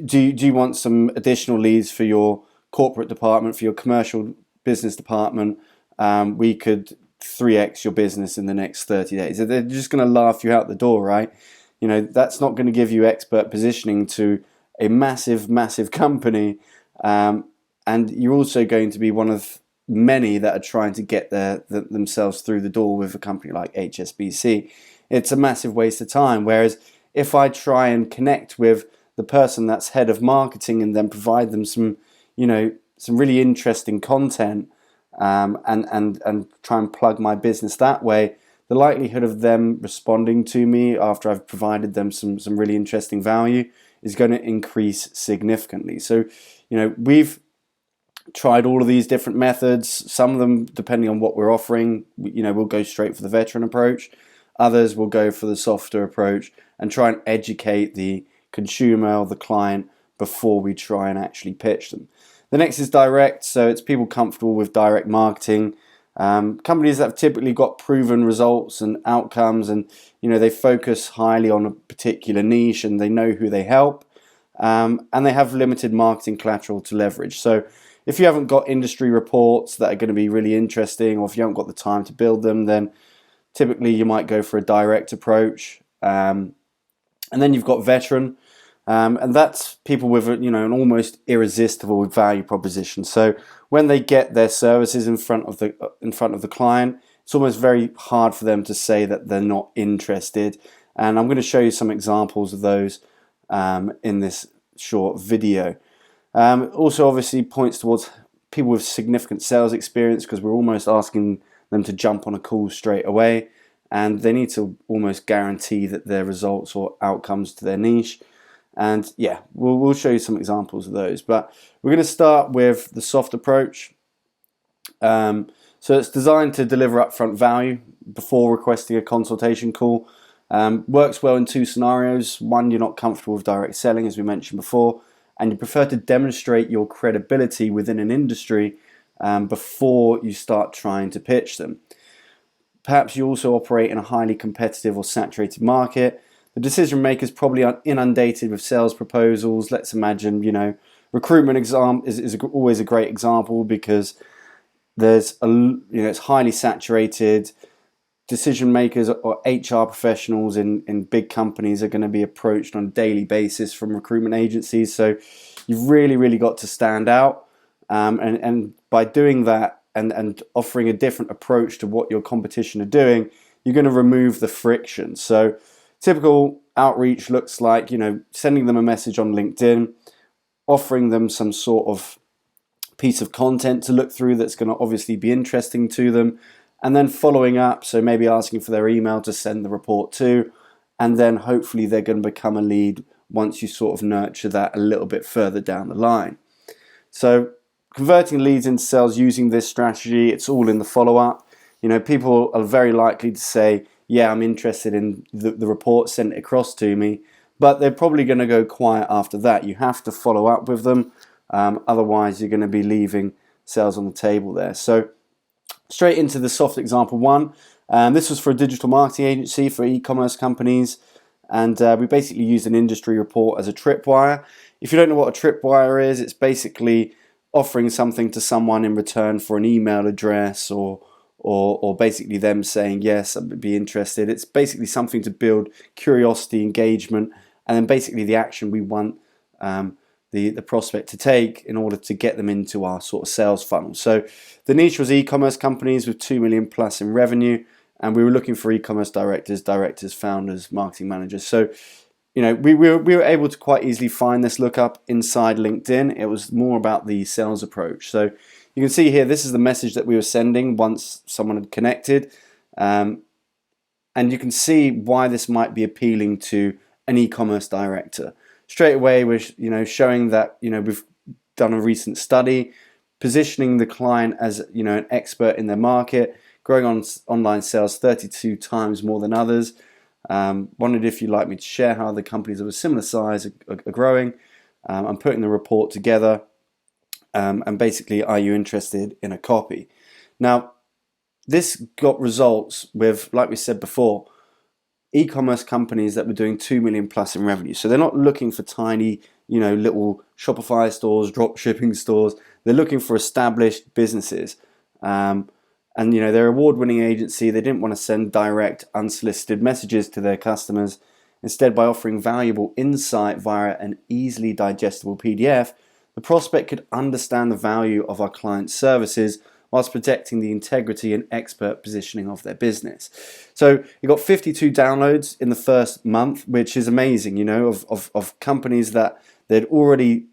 you want some additional leads for your corporate department, for your commercial business department? We could 3x your business in the next 30 days. They're just going to laugh you out the door, right? That's not going to give you expert positioning to a massive, massive company. And you're also going to be one of many that are trying to get themselves through the door with a company like HSBC. It's a massive waste of time. Whereas if I try and connect with the person that's head of marketing, and then provide them some really interesting content, and try and plug my business that way, the likelihood of them responding to me after I've provided them some really interesting value is going to increase significantly. So, we've tried all of these different methods. Some of them, depending on what we're offering, we'll go straight for the veteran approach. Others will go for the softer approach and try and educate the consumer or the client before we try and actually pitch them. The next is direct, so it's people comfortable with direct marketing. Companies that have typically got proven results and outcomes, and they focus highly on a particular niche and they know who they help, and they have limited marketing collateral to leverage. So if you haven't got industry reports that are going to be really interesting, or if you haven't got the time to build them, then typically you might go for a direct approach. And then you've got veteran, and that's people with an almost irresistible value proposition. So when they get their services in front of the client, it's almost very hard for them to say that they're not interested. And I'm going to show you some examples of those in this short video. Also, obviously, points towards people with significant sales experience, because we're almost asking them to jump on a call straight away, and they need to almost guarantee that their results or outcomes to their niche. And yeah, we'll show you some examples of those. But we're going to start with the soft approach. So it's designed to deliver upfront value before requesting a consultation call. Works well in two scenarios. One, you're not comfortable with direct selling, as we mentioned before, and you prefer to demonstrate your credibility within an industry before you start trying to pitch them. Perhaps you also operate in a highly competitive or saturated market. The decision maker is probably inundated with sales proposals. Let's imagine, recruitment is always a great example, because there's it's highly saturated. Decision makers or HR professionals in big companies are going to be approached on a daily basis from recruitment agencies. So you've really got to stand out. And by doing that and offering a different approach to what your competition are doing, you're going to remove the friction. So typical outreach looks like, sending them a message on LinkedIn, offering them some sort of piece of content to look through that's going to obviously be interesting to them, and then following up, so maybe asking for their email to send the report to, and then hopefully they're going to become a lead once you sort of nurture that a little bit further down the line. So converting leads into sales using this strategy, it's all in the follow-up. People are very likely to say, yeah, I'm interested in the report, send it across to me, but they're probably going to go quiet after that. You have to follow up with them, otherwise you're going to be leaving sales on the table there. So straight into the soft example one. This was for a digital marketing agency for e-commerce companies, and we basically used an industry report as a tripwire. If you don't know what a tripwire is, it's basically offering something to someone in return for an email address, or basically them saying, yes, I'd be interested. It's basically something to build curiosity, engagement, and then basically the action we want the prospect to take in order to get them into our sort of sales funnel. So the niche was e-commerce companies with 2 million plus in revenue, and we were looking for e-commerce directors, founders, marketing managers. So we were able to quite easily find this lookup inside LinkedIn. It was more about the sales approach. So you can see here, this is the message that we were sending once someone had connected, and you can see why this might be appealing to an e-commerce director. Straight away, we're showing that we've done a recent study, positioning the client as an expert in their market, growing on online sales 32 times more than others. Wondered if you'd like me to share how the companies of a similar size are growing. I'm putting the report together, and basically, are you interested in a copy? Now, this got results with, like we said before, e-commerce companies that were doing 2 million plus in revenue. So they're not looking for tiny, little Shopify stores, drop shipping stores. They're looking for established businesses. And they're an award-winning agency. They didn't want to send direct, unsolicited messages to their customers. Instead, by offering valuable insight via an easily digestible PDF, the prospect could understand the value of our client's services whilst protecting the integrity and expert positioning of their business. So you got 52 downloads in the first month, which is amazing, of companies that they'd already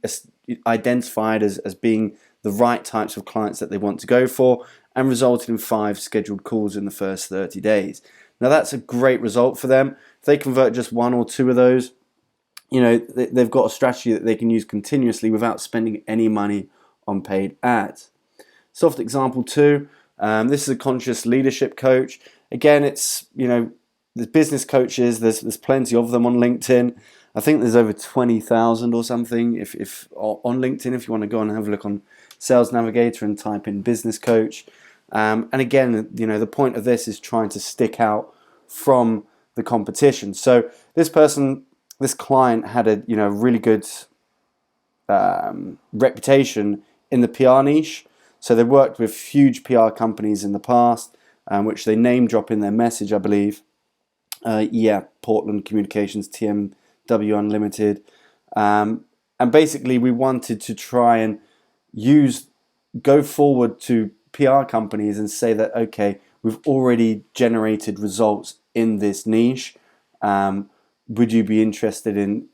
identified as being the right types of clients that they want to go for, and resulted in 5 scheduled calls in the first 30 days. Now that's a great result for them. If they convert just 1 or 2 of those, they've got a strategy that they can use continuously without spending any money on paid ads. Soft example 2, this is a conscious leadership coach. Again, it's, there's business coaches, there's plenty of them on LinkedIn. I think there's over 20,000 or something if on LinkedIn, if you want to go and have a look on Sales Navigator and type in business coach. And again, the point of this is trying to stick out from the competition. So this client had a really good reputation in the PR niche. So they worked with huge PR companies in the past, which they name drop in their message, I believe. Portland Communications, TMW Unlimited. And basically we wanted to try and go forward to PR companies and say that, okay, we've already generated results in this niche. Would you be interested in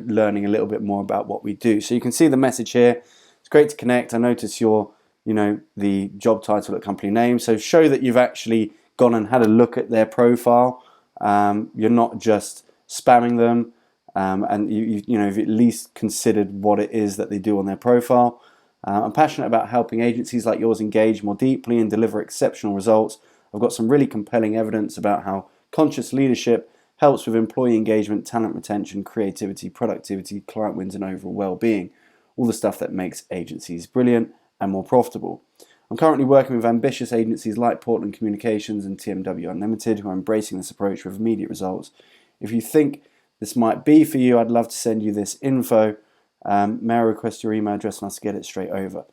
learning a little bit more about what we do? So you can see the message here. It's great to connect. I notice your the job title at company name. So show that you've actually gone and had a look at their profile. You're not just spamming them, and you've at least considered what it is that they do on their profile. I'm passionate about helping agencies like yours engage more deeply and deliver exceptional results. I've got some really compelling evidence about how conscious leadership helps with employee engagement, talent retention, creativity, productivity, client wins, and overall well-being. All the stuff that makes agencies brilliant and more profitable. I'm currently working with ambitious agencies like Portland Communications and TMW Unlimited who are embracing this approach with immediate results. If you think this might be for you, I'd love to send you this info. May I request your email address and I'll get it straight over.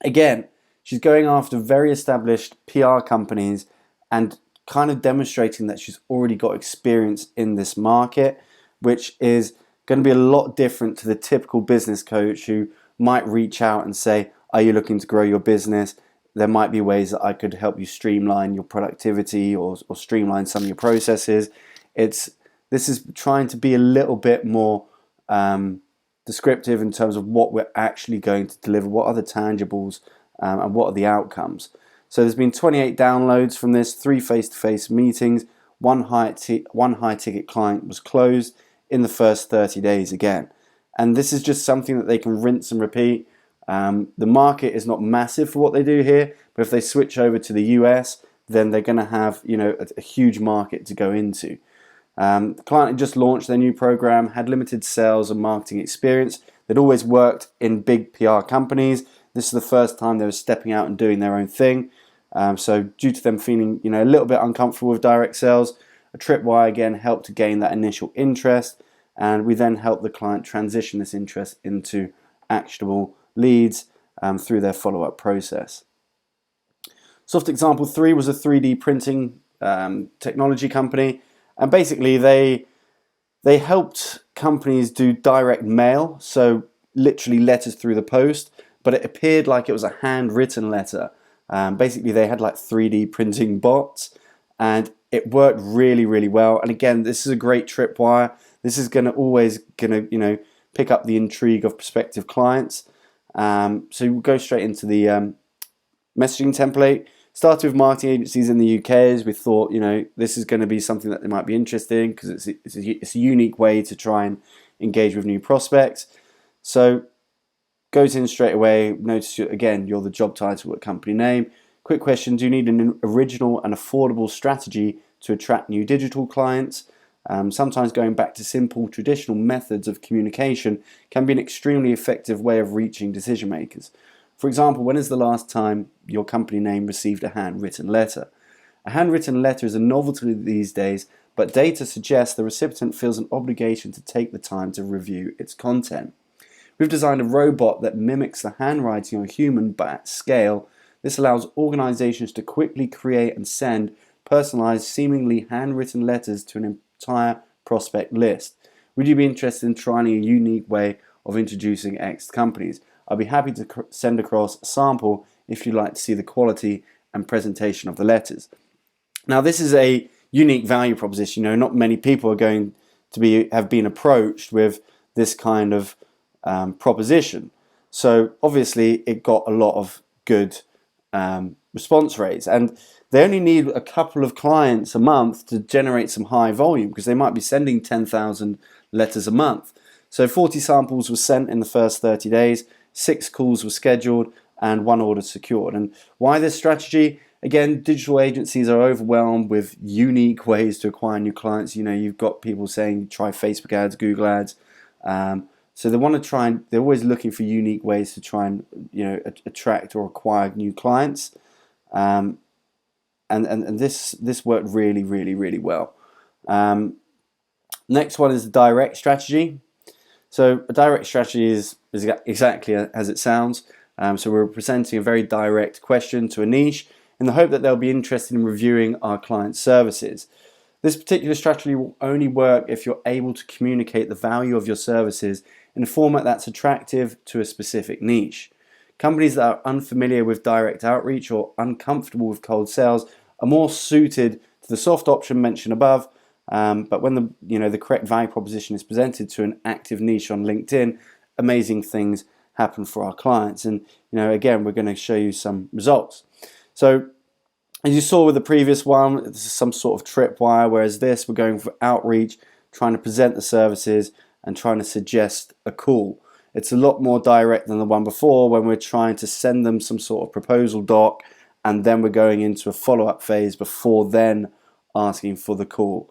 Again, she's going after very established PR companies and kind of demonstrating that she's already got experience in this market, which is going to be a lot different to the typical business coach who might reach out and say, are you looking to grow your business? There might be ways that I could help you streamline your productivity or streamline some of your processes. This is trying to be a little bit more descriptive in terms of what we're actually going to deliver, what are the tangibles, and what are the outcomes. So there's been 28 downloads from this, 3 face-to-face meetings, one high-ticket client was closed in the first 30 days again. And this is just something that they can rinse and repeat. The market is not massive for what they do here, but if they switch over to the US, then they're going to have a huge market to go into. The client had just launched their new program, had limited sales and marketing experience. They'd always worked in big PR companies. This is the first time they were stepping out and doing their own thing. So due to them feeling a little bit uncomfortable with direct sales, a tripwire again helped to gain that initial interest, and we then helped the client transition this interest into actionable leads through their follow-up process. Soft example 3 was a 3D printing technology company, and basically they helped companies do direct mail, so literally letters through the post, but it appeared like it was a handwritten letter. Basically they had like 3D printing bots, and it worked really, really well. And again, this is a great tripwire. This is always gonna pick up the intrigue of prospective clients. So we'll go straight into the messaging template. Started with marketing agencies in the UK as we thought, this is going to be something that they might be interested in because it's a unique way to try and engage with new prospects. So goes in straight away. Notice again, you're the job title at company name. Quick question: do you need an original and affordable strategy to attract new digital clients? Sometimes going back to simple traditional methods of communication can be an extremely effective way of reaching decision makers. For example, when is the last time your company name received a handwritten letter? A handwritten letter is a novelty these days, but data suggests the recipient feels an obligation to take the time to review its content. We've designed a robot that mimics the handwriting of a human but at scale. This allows organizations to quickly create and send personalized, seemingly handwritten letters to an entire prospect list. Would you be interested in trying a unique way of introducing X companies? I'll be happy to send across a sample if you'd like to see the quality and presentation of the letters. Now, this is a unique value proposition. Not many people are going to have been approached with this kind of proposition. So obviously it got a lot of good response rates, and they only need a couple of clients a month to generate some high volume because they might be sending 10,000 letters a month. So 40 samples were sent in the first 30 days. 6 calls were scheduled, and 1 order secured. And why this strategy? Again, digital agencies are overwhelmed with unique ways to acquire new clients. You've got people saying try Facebook ads, Google ads. So they want to try and they're always looking for unique ways to try and attract or acquire new clients. And this worked really, really, really well. Next one is the direct strategy. So a direct strategy is exactly as it sounds. So we're presenting a very direct question to a niche in the hope that they'll be interested in reviewing our client's services. This particular strategy will only work if you're able to communicate the value of your services in a format that's attractive to a specific niche. Companies that are unfamiliar with direct outreach or uncomfortable with cold sales are more suited to the soft option mentioned above. But when the correct value proposition is presented to an active niche on LinkedIn, amazing things happen for our clients. And again, we're going to show you some results. So as you saw with the previous one, this is some sort of tripwire, whereas this, we're going for outreach, trying to present the services and trying to suggest a call. It's a lot more direct than the one before, when we're trying to send them some sort of proposal doc, and then we're going into a follow-up phase before then asking for the call.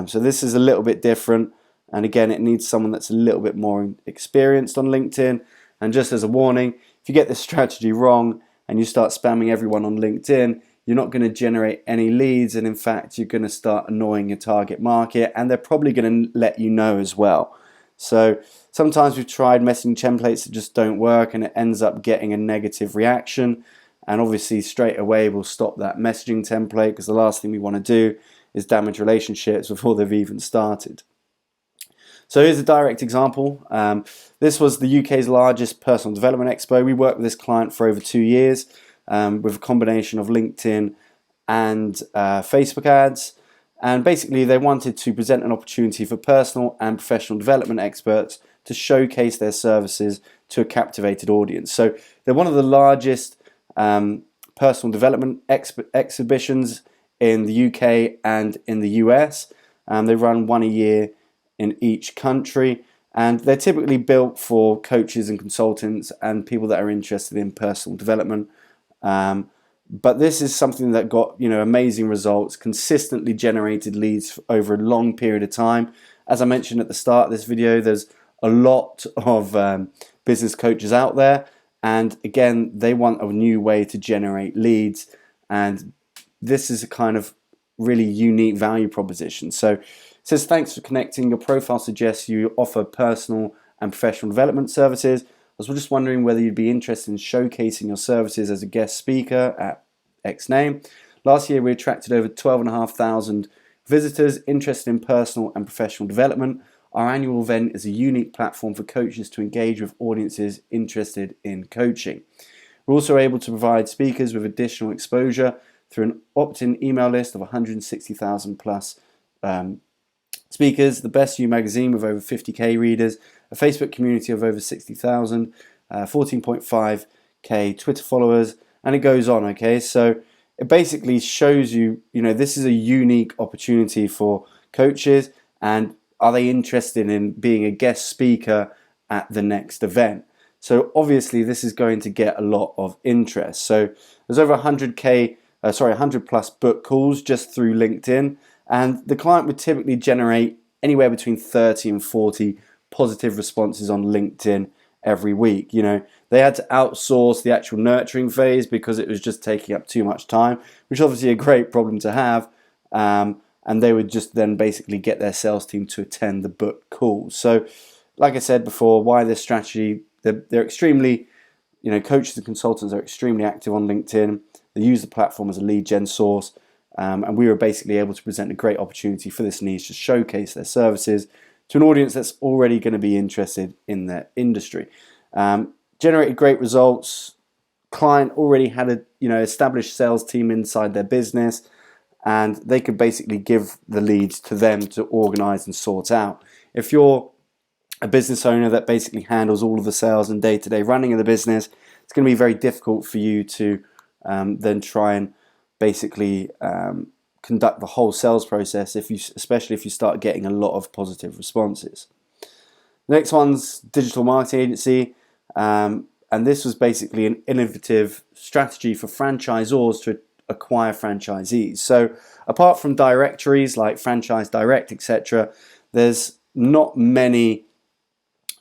So this is a little bit different, and again, it needs someone that's a little bit more experienced on LinkedIn. And just as a warning, if you get this strategy wrong and you start spamming everyone on LinkedIn, you're not going to generate any leads, and in fact, you're going to start annoying your target market, and they're probably going to let you know as well. So sometimes we've tried messaging templates that just don't work, and it ends up getting a negative reaction. And obviously, straight away, we'll stop that messaging template, because the last thing we want to do is damage relationships before they've even started. So here's a direct example. This was the UK's largest personal development expo. We worked with this client for over 2 years with a combination of LinkedIn and Facebook ads. And basically, they wanted to present an opportunity for personal and professional development experts to showcase their services to a captivated audience. So they're one of the largest personal development exhibitions in the UK and in the US. They run one a year in each country, and they're typically built for coaches and consultants and people that are interested in personal development. But this is something that got amazing results, consistently generated leads over a long period of time. As I mentioned at the start of this video, there's a lot of business coaches out there, and again, they want a new way to generate leads, and this is a kind of really unique value proposition. So it says, thanks for connecting. Your profile suggests you offer personal and professional development services. I was just wondering whether you'd be interested in showcasing your services as a guest speaker at X name. Last year, we attracted over 12,500 visitors interested in personal and professional development. Our annual event is a unique platform for coaches to engage with audiences interested in coaching. We're also able to provide speakers with additional exposure through an opt-in email list of 160,000 plus speakers, the Best You magazine with over 50k readers, a Facebook community of over 60,000, 14.5k Twitter followers, and it goes on. Okay, so it basically shows you, this is a unique opportunity for coaches, and are they interested in being a guest speaker at the next event? So obviously this is going to get a lot of interest. So there's over 100 plus book calls just through LinkedIn, and the client would typically generate anywhere between 30 and 40 positive responses on LinkedIn every week. They had to outsource the actual nurturing phase because it was just taking up too much time, which is obviously a great problem to have. And they would just then basically get their sales team to attend the book calls. So like I said before, why this strategy? They're extremely, coaches and consultants are extremely active on LinkedIn. They use the platform as a lead gen source. And we were basically able to present a great opportunity for this niche to showcase their services to an audience that's already going to be interested in their industry. Generated great results. Client already had a established sales team inside their business, and they could basically give the leads to them to organize and sort out. If you're a business owner that basically handles all of the sales and day-to-day running of the business, it's going to be very difficult for you to then try and basically conduct the whole sales process, especially if you start getting a lot of positive responses. The next one's digital marketing agency. And this was basically an innovative strategy for franchisors to acquire franchisees. So apart from directories like Franchise Direct, etc., there's not many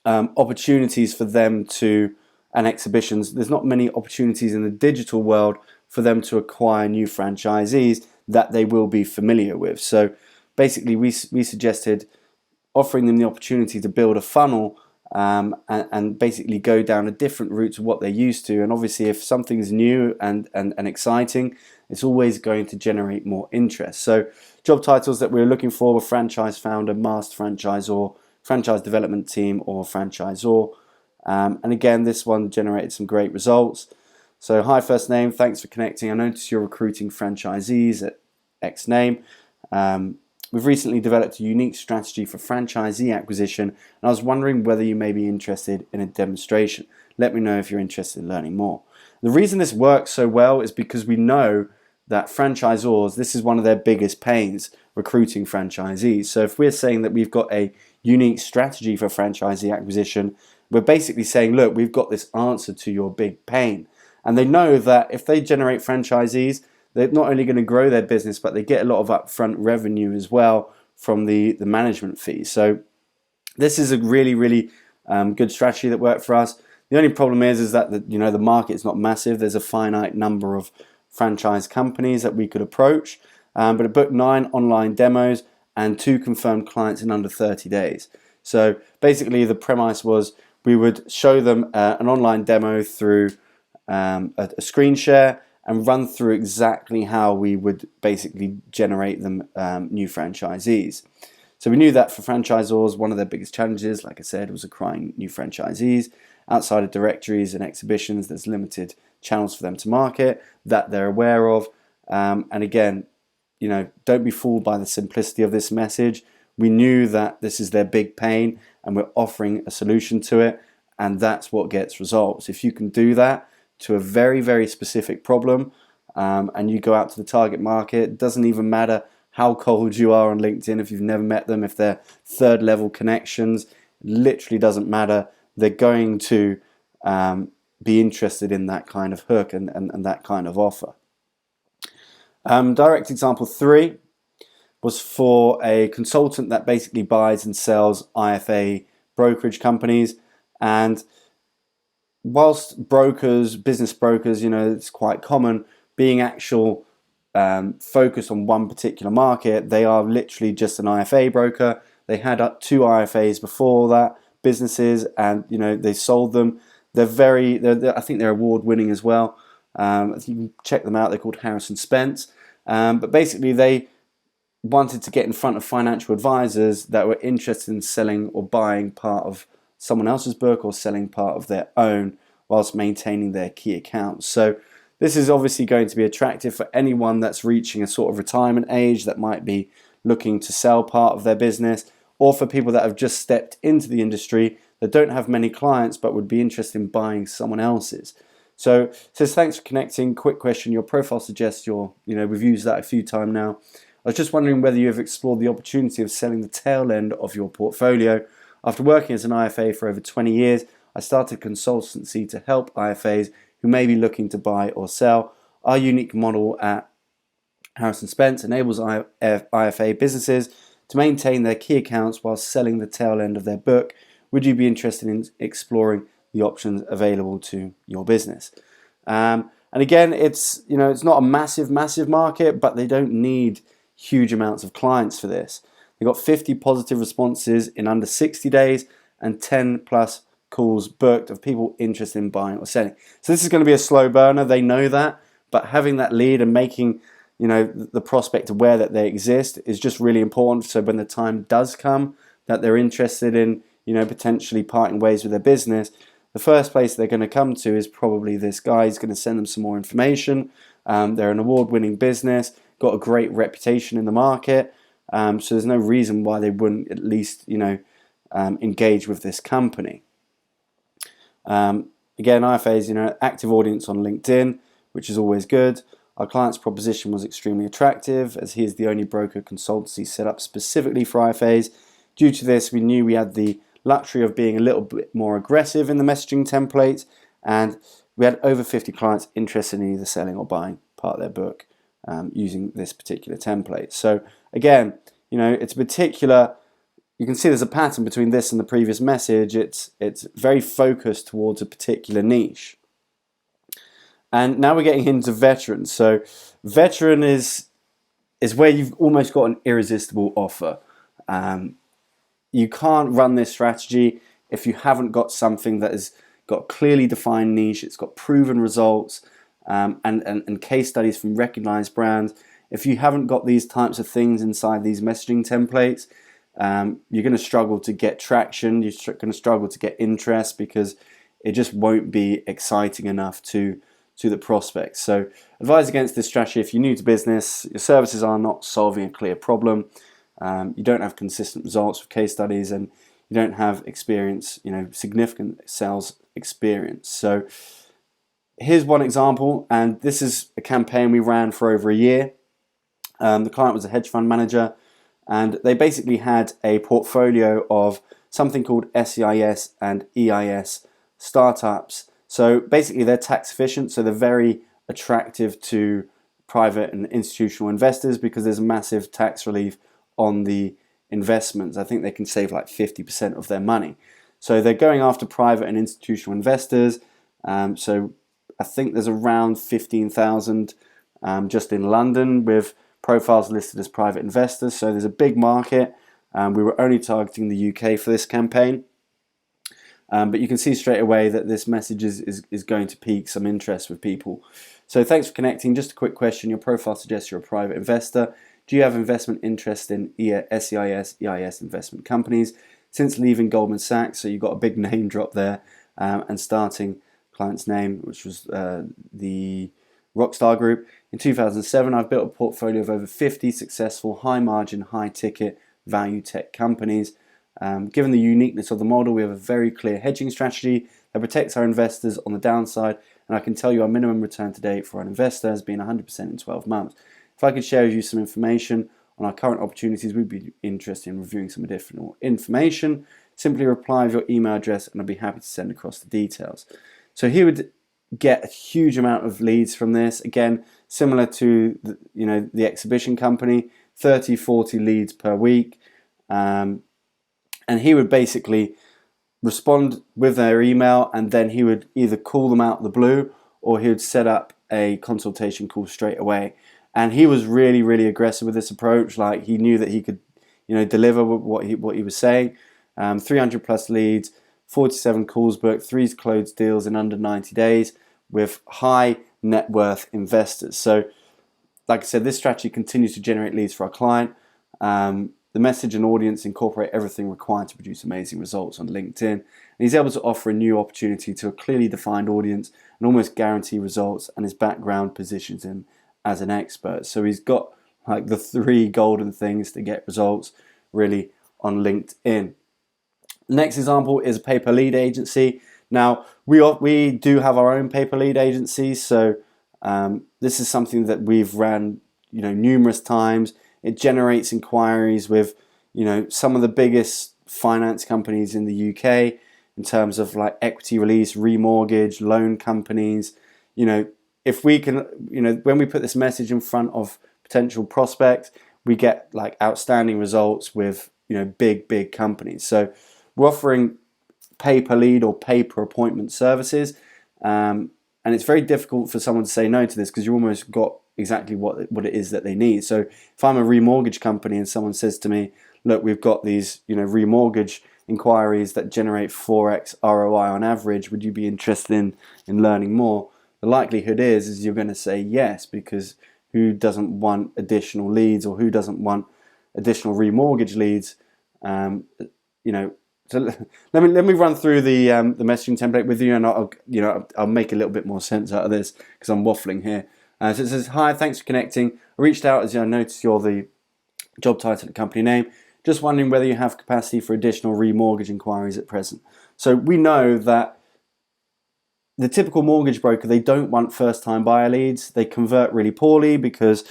opportunities for them to, and exhibitions, there's not many opportunities in the digital world for them to acquire new franchisees that they will be familiar with. So basically we suggested offering them the opportunity to build a funnel and basically go down a different route to what they're used to. And obviously if something's new and exciting, it's always going to generate more interest. So job titles that we were looking for were franchise founder, master franchisor, franchise development team, or franchisor. And again, this one generated some great results. So hi, first name, thanks for connecting. I noticed you're recruiting franchisees at X name. We've recently developed a unique strategy for franchisee acquisition, and I was wondering whether you may be interested in a demonstration. Let me know if you're interested in learning more. The reason this works so well is because we know that franchisors, this is one of their biggest pains, recruiting franchisees. So if we're saying that we've got a unique strategy for franchisee acquisition, we're basically saying, look, we've got this answer to your big pain. And they know that if they generate franchisees, they're not only going to grow their business, but they get a lot of upfront revenue as well from the management fees. So this is a really, really good strategy that worked for us. The only problem is that the market is not massive. There's a finite number of franchise companies that we could approach, but it booked 9 online demos and 2 confirmed clients in under 30 days. So basically the premise was we would show them an online demo through a screen share and run through exactly how we would basically generate them new franchisees. So we knew that for franchisors, one of their biggest challenges, like I said, was acquiring new franchisees. Outside of directories and exhibitions, there's limited channels for them to market that they're aware of. And again, don't be fooled by the simplicity of this message. We knew that this is their big pain and we're offering a solution to it, and that's what gets results. If you can do that to a very, very specific problem and you go out to the target market, it doesn't even matter how cold you are on LinkedIn, if you've never met them, if they're third level connections, it literally doesn't matter. They're going to be interested in that kind of hook and that kind of offer. Direct example 3 was for a consultant that basically buys and sells IFA brokerage companies. And whilst brokers, business brokers, it's quite common, being actual focused on one particular market, they are literally just an IFA broker. They had 2 IFAs before that, businesses, and they sold them. I think they're award winning as well. You can check them out. They're called Harrison Spence. But basically they wanted to get in front of financial advisors that were interested in selling or buying part of someone else's book or selling part of their own whilst maintaining their key accounts. So this is obviously going to be attractive for anyone that's reaching a sort of retirement age that might be looking to sell part of their business, or for people that have just stepped into the industry that don't have many clients but would be interested in buying someone else's. So it says, thanks for connecting. Quick question. Your profile suggests we've used that a few times now. I was just wondering whether you have explored the opportunity of selling the tail end of your portfolio. After working as an IFA for over 20 years, I started consultancy to help IFAs who may be looking to buy or sell. Our unique model at Harrison Spence enables IFA businesses to maintain their key accounts while selling the tail end of their book. Would you be interested in exploring the options available to your business? And again, it's not a massive market, but they don't need huge amounts of clients for this. They got 50 positive responses in under 60 days and 10 plus calls booked of people interested in buying or selling. So this is going to be a slow burner. They know that, but having that lead and making the prospect aware that they exist is just really important. So when the time does come that they're interested in potentially parting ways with their business, the first place they're going to come to is probably this guy. He's going to send them some more information. They're an award-winning business, got a great reputation in the market. So there's no reason why they wouldn't at least engage with this company. Again, IFAs, active audience on LinkedIn, which is always good. Our client's proposition was extremely attractive, as he is the only broker consultancy set up specifically for IFAs. Due to this, we knew we had the luxury of being a little bit more aggressive in the messaging template, and we had over 50 clients interested in either selling or buying part of their book using this particular template. So again, it's particular. You can see there's a pattern between this and the previous message. It's very focused towards a particular niche. And now we're getting into veteran. So veteran is where you've almost got an irresistible offer. You can't run this strategy if you haven't got something that has got clearly defined niche, it's got proven results, and case studies from recognized brands. If you haven't got these types of things inside these messaging templates, you're going to struggle to get traction, you're going to struggle to get interest, because it just won't be exciting enough to the prospects. So advise against this strategy if you're new to business, your services are not solving a clear problem, you don't have consistent results with case studies, and you don't have experience, significant sales experience. So here's one example, and this is a campaign we ran for over a year. The client was a hedge fund manager, and they basically had a portfolio of something called SEIS and EIS startups. So basically they're tax efficient, so they're very attractive to private and institutional investors because there's massive tax relief on the investments. I think they can save like 50% of their money. So they're going after private and institutional investors. So I think there's around 15,000 just in London with profiles listed as private investors. So there's a big market. We were only targeting the UK for this campaign. But you can see straight away that this message is going to pique some interest with people. So thanks for connecting. Just a quick question. Your profile suggests you're a private investor. Do you have investment interest in SEIS, EIS investment companies? Since leaving Goldman Sachs, so you've got a big name drop there, and starting client's name, which was the Rockstar Group. In 2007, I've built a portfolio of over 50 successful, high-margin, high-ticket value tech companies. Given the uniqueness of the model, we have a very clear hedging strategy that protects our investors on the downside, and I can tell you our minimum return to date for an investor has been 100% in 12 months. If I could share with you some information on our current opportunities, we'd be interested in reviewing some additional information. Simply reply with your email address and I'd be happy to send across the details. So he would get a huge amount of leads from this. Again, similar to the exhibition company, 30, 40 leads per week. And he would basically respond with their email, and then he would either call them out of the blue or he would set up a consultation call straight away. And he was really, really aggressive with this approach. Like, he knew that he could, deliver what he was saying. 300 plus leads, 47 calls booked, 3 closed deals in under 90 days with high net worth investors. So, like I said, this strategy continues to generate leads for our client. The message and audience incorporate everything required to produce amazing results on LinkedIn. And he's able to offer a new opportunity to a clearly defined audience and almost guarantee results, and his background positions him as an expert. So he's got like the 3 golden things to get results really on LinkedIn. Next example is a pay-per-lead agency. Now, we do have our own pay-per-lead agency, so this is something that we've ran numerous times. It generates inquiries with some of the biggest finance companies in the UK in terms of like equity release, remortgage, loan companies. If we can, when we put this message in front of potential prospects, we get like outstanding results with big companies. So we're offering pay per lead or pay per appointment services, and it's very difficult for someone to say no to this because you almost got exactly what it is that they need. So if I'm a remortgage company and someone says to me, look, we've got these remortgage inquiries that generate 4x ROI on average, would you be interested in learning more? The likelihood is you're going to say yes, because who doesn't want additional leads, or who doesn't want additional remortgage leads? So let me run through the messaging template with you, and I'll make a little bit more sense out of this because I'm waffling here. So it says, hi, thanks for connecting. I reached out as I noticed you're the job title and company name. Just wondering whether you have capacity for additional remortgage inquiries at present. So we know that the typical mortgage broker, they don't want first-time buyer leads. They convert really poorly because,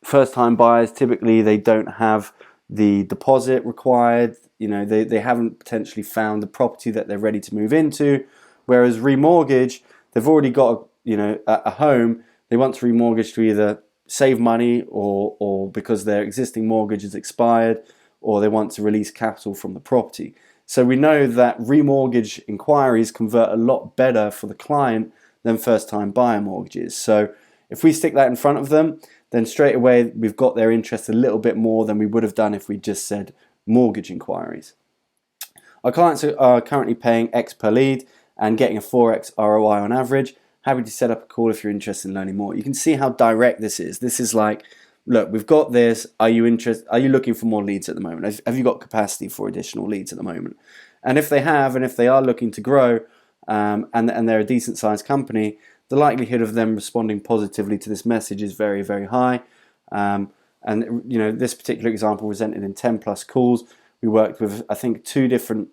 first-time buyers, typically they don't have the deposit required. They haven't potentially found the property that they're ready to move into. Whereas remortgage, they've already got a home. They want to remortgage to either save money or because their existing mortgage is expired, or they want to release capital from the property. So we know that remortgage inquiries convert a lot better for the client than first-time buyer mortgages. So if we stick that in front of them, then straight away we've got their interest a little bit more than we would have done if we just said mortgage inquiries. Our clients are currently paying X per lead and getting a 4x ROI on average. Happy to set up a call if you're interested in learning more. You can see how direct this is. This is like, look, we've got this. Are you interested? Are you looking for more leads at the moment? Have you got capacity for additional leads at the moment? And if they have, and if they are looking to grow, and they're a decent sized company, the likelihood of them responding positively to this message is very, very high. And this particular example presented in 10 plus calls. We worked with, I think, 2 different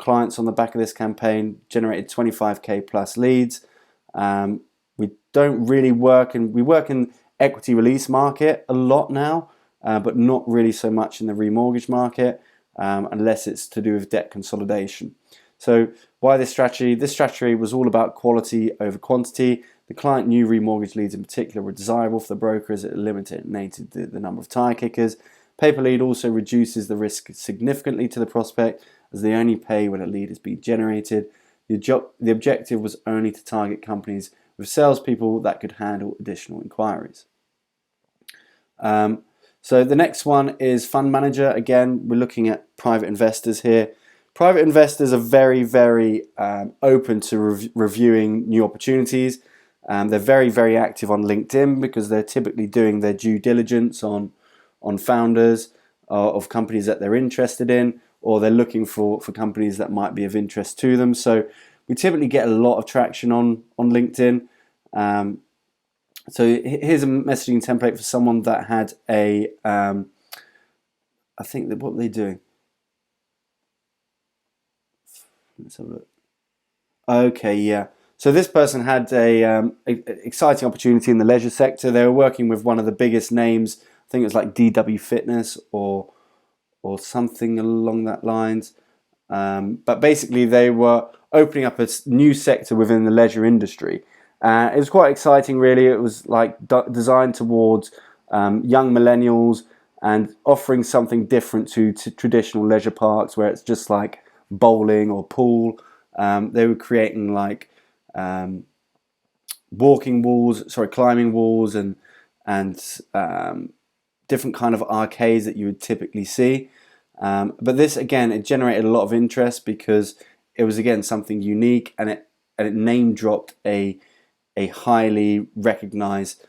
clients on the back of this campaign, generated 25k plus leads. We don't really work, and we work in equity release market a lot now, but not really so much in the remortgage market, unless it's to do with debt consolidation. So why this strategy? This strategy was all about quality over quantity. The client knew remortgage leads in particular were desirable for the broker as it eliminated the number of tire kickers. Paper lead also reduces the risk significantly to the prospect, as they only pay when a lead is being generated. The objective was only to target companies with salespeople that could handle additional inquiries. So the next one is fund manager. Again, we're looking at private investors here. Private investors are very, very open to reviewing new opportunities. They're very, very active on LinkedIn because they're typically doing their due diligence on founders of companies that they're interested in, or they're looking for companies that might be of interest to them. So we typically get a lot of traction on LinkedIn. So here's a messaging template for someone that had a, I think that what they're doing. Let's have a look. Okay, yeah. So this person had a exciting opportunity in the leisure sector. They were working with one of the biggest names. I think it was like DW Fitness or something along that lines. But basically, they were opening up a new sector within the leisure industry. It was quite exciting, really. It was like designed towards young millennials and offering something different to traditional leisure parks where it's just like bowling or pool. They were creating like climbing walls and different kind of arcades that you would typically see. But this, again, it generated a lot of interest because it was, again, something unique, and it name dropped a highly recognized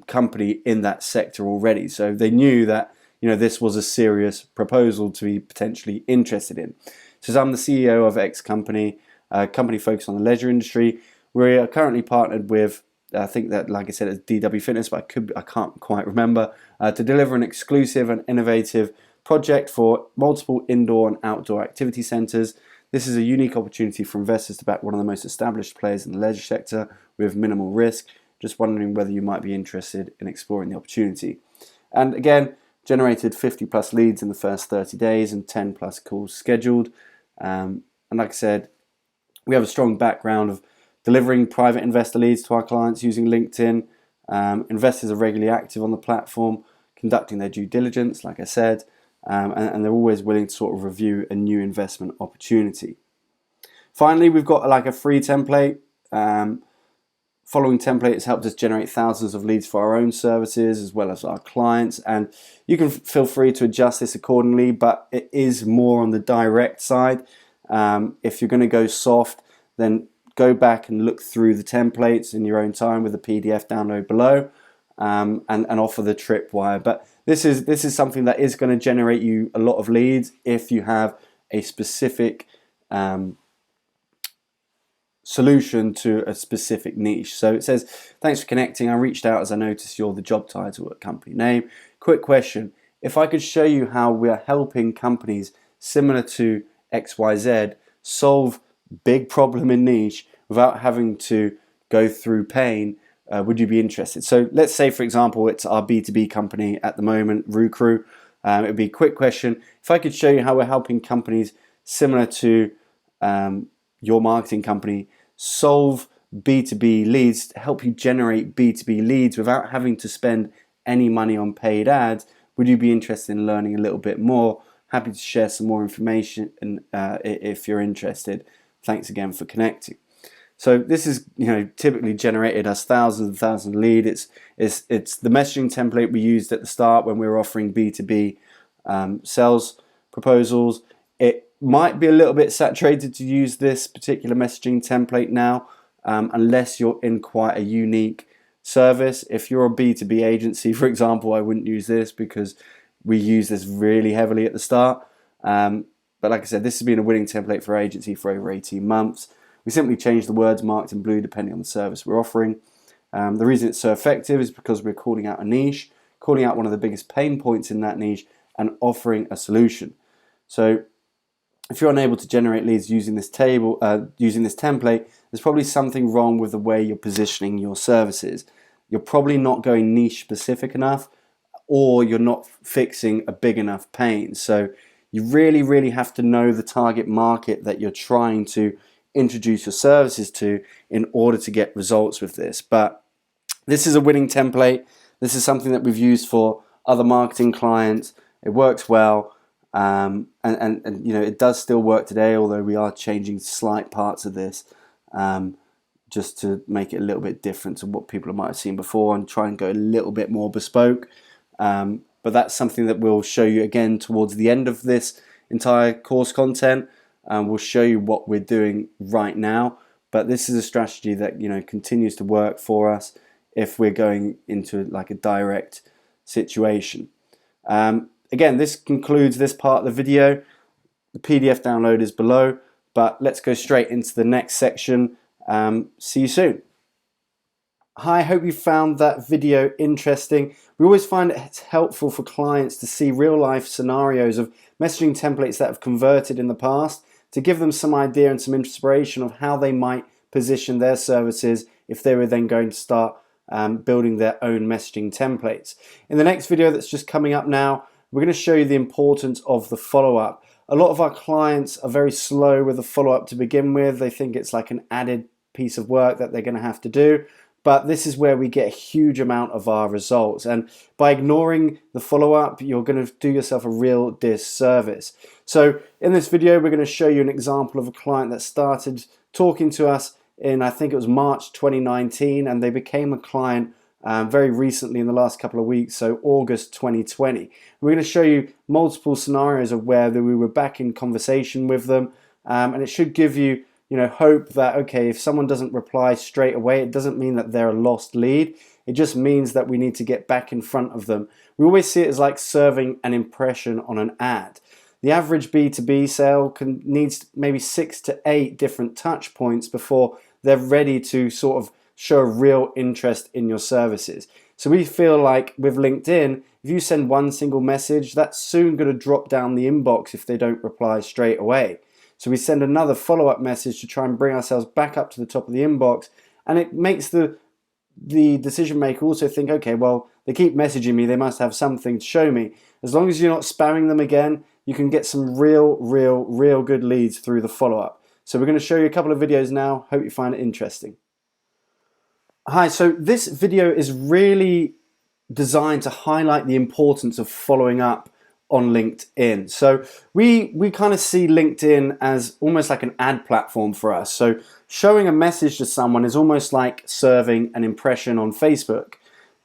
company in that sector already. So they knew that this was a serious proposal to be potentially interested in. So I'm the CEO of X company, a company focused on the leisure industry. We are currently partnered with, I think that, like I said, it's DW Fitness, but I can't quite remember, to deliver an exclusive and innovative project for multiple indoor and outdoor activity centres. This is a unique opportunity for investors to back one of the most established players in the leisure sector with minimal risk. Just wondering whether you might be interested in exploring the opportunity. And again, generated 50 plus leads in the first 30 days and 10 plus calls scheduled. And like I said, we have a strong background of delivering private investor leads to our clients using LinkedIn. Investors are regularly active on the platform, conducting their due diligence, like I said, and they're always willing to sort of review a new investment opportunity. Finally, we've got like a free template. Following template has helped us generate thousands of leads for our own services as well as our clients, and you can feel free to adjust this accordingly, but it is more on the direct side. If you're going to go soft, then go back and look through the templates in your own time with the PDF download below, and offer the tripwire. But this is something that is going to generate you a lot of leads if you have a specific solution to a specific niche. So it says, thanks for connecting. I reached out as I noticed you're the job title at company name. Quick question. If I could show you how we are helping companies similar to XYZ solve big problem in niche without having to go through pain, would you be interested? So let's say, for example, it's our B2B company at the moment, RooCru. It would be a quick question. If I could show you how we're helping companies similar to your marketing company solve B2B leads, help you generate B2B leads without having to spend any money on paid ads, would you be interested in learning a little bit more? Happy to share some more information if you're interested. Thanks again for connecting. So this is, typically generated us thousands and thousands of leads. It's the messaging template we used at the start when we were offering B2B sales proposals. It might be a little bit saturated to use this particular messaging template now, unless you're in quite a unique service. If you're a B2B agency, for example, I wouldn't use this because we use this really heavily at the start. But like I said, this has been a winning template for our agency for over 18 months. We simply change the words marked in blue depending on the service we're offering. The reason it's so effective is because we're calling out a niche, calling out one of the biggest pain points in that niche, and offering a solution. So if you're unable to generate leads using this template, there's probably something wrong with the way you're positioning your services. You're probably not going niche specific enough, or you're not fixing a big enough pain. So you really, really have to know the target market that you're trying to introduce your services to in order to get results with this. But this is a winning template. This is something that we've used for other marketing clients. It works well, and it does still work today, although we are changing slight parts of this just to make it a little bit different to what people might have seen before and try and go a little bit more bespoke. But that's something that we'll show you again towards the end of this entire course content. We'll show you what we're doing right now, but this is a strategy that continues to work for us if we're going into like a direct situation. Again, this concludes this part of the video. The PDF download is below, but let's go straight into the next section. See you soon. Hi, I hope you found that video interesting. We always find it's helpful for clients to see real life scenarios of messaging templates that have converted in the past, to give them some idea and some inspiration of how they might position their services if they were then going to start building their own messaging templates. In the next video that's just coming up now, we're going to show you the importance of the follow-up. A lot of our clients are very slow with the follow-up to begin with. They think it's like an added piece of work that they're going to have to do. But this is where we get a huge amount of our results. And by ignoring the follow-up, you're going to do yourself a real disservice. So in this video, we're going to show you an example of a client that started talking to us in, I think it was March 2019, and they became a client very recently in the last couple of weeks, so August 2020. We're going to show you multiple scenarios of where we were back in conversation with them, and it should give you hope that, okay, if someone doesn't reply straight away, it doesn't mean that they're a lost lead. It just means that we need to get back in front of them. We always see it as like serving an impression on an ad. The average B2B sale needs maybe 6 to 8 different touch points before they're ready to sort of show real interest in your services. So we feel like with LinkedIn, if you send one single message, that's soon going to drop down the inbox if they don't reply straight away. So we send another follow-up message to try and bring ourselves back up to the top of the inbox, and it makes the decision maker also think, okay, well, they keep messaging me, they must have something to show me. As long as you're not spamming them again, you can get some real good leads through the follow-up. So we're going to show you a couple of videos now. Hope you find it interesting. Hi, so this video is really designed to highlight the importance of following up on LinkedIn. So we kind of see LinkedIn as almost like an ad platform for us. So showing a message to someone is almost like serving an impression on Facebook.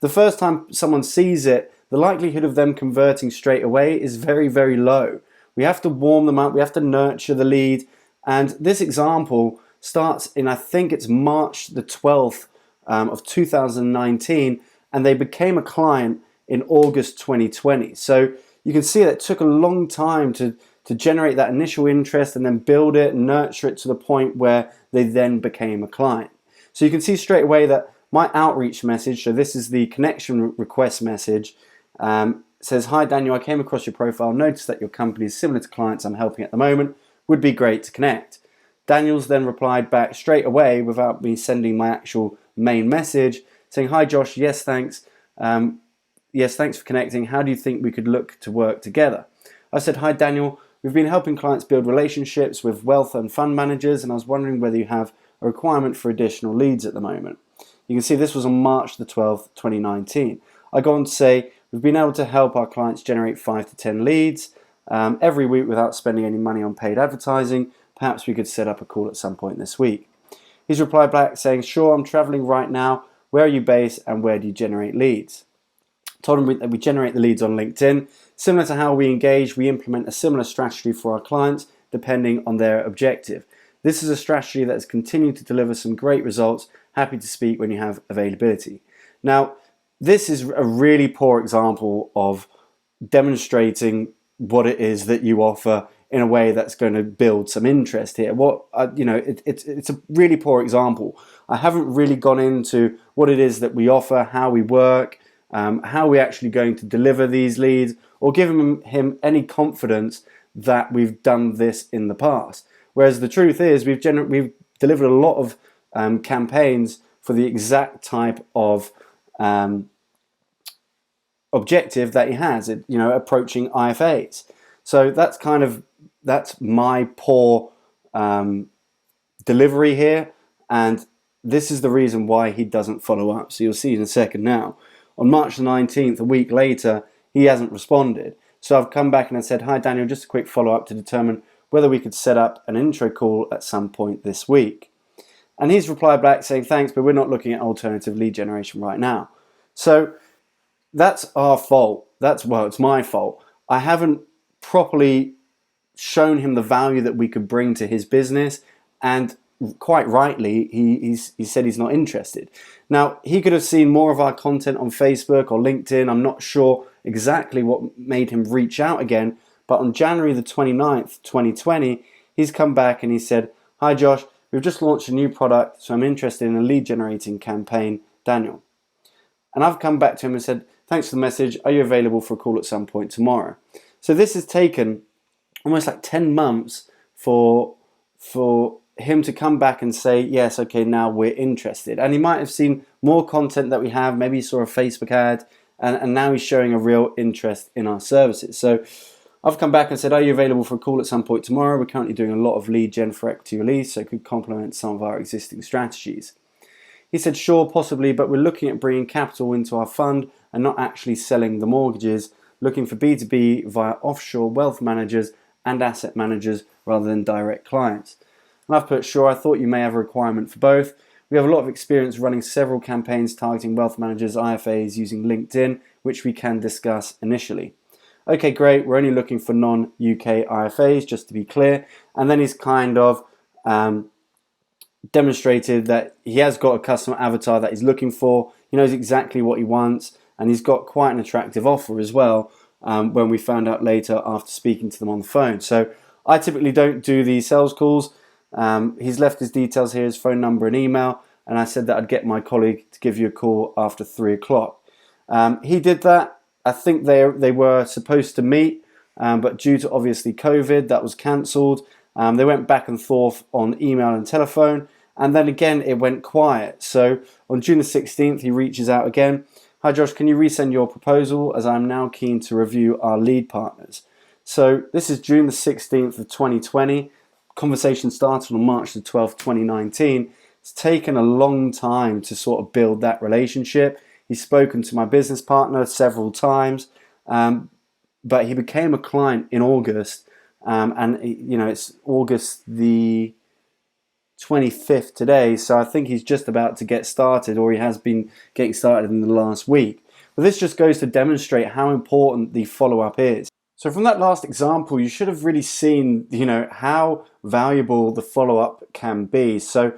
The first time someone sees it, the likelihood of them converting straight away is very low. We have to warm them up, we have to nurture the lead, and this example starts in, I think it's March the 12th of 2019, and they became a client in August 2020. So you can see that it took a long time to generate that initial interest and then build it and nurture it to the point where they then became a client. So you can see straight away that my outreach message, so this is the connection request message, says, "Hi Daniel, I came across your profile, noticed that your company is similar to clients I'm helping at the moment, would be great to connect." Daniel's then replied back straight away without me sending my actual main message, saying, "Hi Josh, yes thanks. Yes, thanks for connecting. How do you think we could look to work together?" I said, "Hi Daniel, we've been helping clients build relationships with wealth and fund managers, and I was wondering whether you have a requirement for additional leads at the moment. You can see this was on March the 12th, 2019. I go on to say, we've been able to help our clients generate 5 to 10 leads every week without spending any money on paid advertising. Perhaps we could set up a call at some point this week. He's replied back saying, sure, I'm traveling right now. Where are you based and where do you generate leads? Told him that we generate the leads on LinkedIn. Similar to how we engage, we implement a similar strategy for our clients depending on their objective. This is a strategy that has continued to deliver some great results. Happy to speak when you have availability. Now, this is a really poor example of demonstrating what it is that you offer in a way that's going to build some interest here. It's a really poor example. I haven't really gone into what it is that we offer, how we work, how we're actually going to deliver these leads, or given him any confidence that we've done this in the past. Whereas the truth is, we've delivered a lot of campaigns for the exact type of objective that he has, approaching IFAs. So that's my poor delivery here, and this is the reason why he doesn't follow up. So you'll see in a second now. On March the 19th, a week later, he hasn't responded. So I've come back and I said, hi Daniel, just a quick follow-up to determine whether we could set up an intro call at some point this week. And he's replied back saying, thanks, but we're not looking at alternative lead generation right now. So that's our fault. It's my fault. I haven't properly shown him the value that we could bring to his business, and quite rightly, he said he's not interested. Now, he could have seen more of our content on Facebook or LinkedIn. I'm not sure exactly what made him reach out again, but on January the 29th, 2020, he's come back and he said, hi Josh, we've just launched a new product, so I'm interested in a lead generating campaign, Daniel. And I've come back to him and said, thanks for the message, are you available for a call at some point tomorrow? So this has taken almost like 10 months for him to come back and say, yes, okay, now we're interested. And he might have seen more content that we have, maybe he saw a Facebook ad, and now he's showing a real interest in our services. So I've come back and said, are you available for a call at some point tomorrow? We're currently doing a lot of lead gen for equity release, so it could complement some of our existing strategies. He said, sure, possibly, but we're looking at bringing capital into our fund and not actually selling the mortgages, looking for B2B via offshore wealth managers and asset managers rather than direct clients. And I've put, sure, I thought you may have a requirement for both. We have a lot of experience running several campaigns targeting wealth managers, IFAs using LinkedIn, which we can discuss initially. Okay, great, we're only looking for non-UK IFAs, just to be clear. And then he's kind of demonstrated that he has got a customer avatar that he's looking for. He knows exactly what he wants, and he's got quite an attractive offer as well, when we found out later after speaking to them on the phone. So I typically don't do these sales calls. He's left his details here, his phone number and email, and I said that I'd get my colleague to give you a call after 3 o'clock. He did that. I think they were supposed to meet, but due to obviously COVID, that was cancelled. They went back and forth on email and telephone, and then again it went quiet. So on June the 16th, he reaches out again. Hi Josh, can you resend your proposal, as I'm now keen to review our lead partners. So this is June the 16th of 2020. Conversation started on March the 12th, 2019. It's taken a long time to sort of build that relationship. He's spoken to my business partner several times, but he became a client in August, and it's August the 25th today, so I think he's just about to get started, or he has been getting started in the last week. But this just goes to demonstrate how important the follow-up is. So from that last example, you should have really seen, how valuable the follow-up can be. So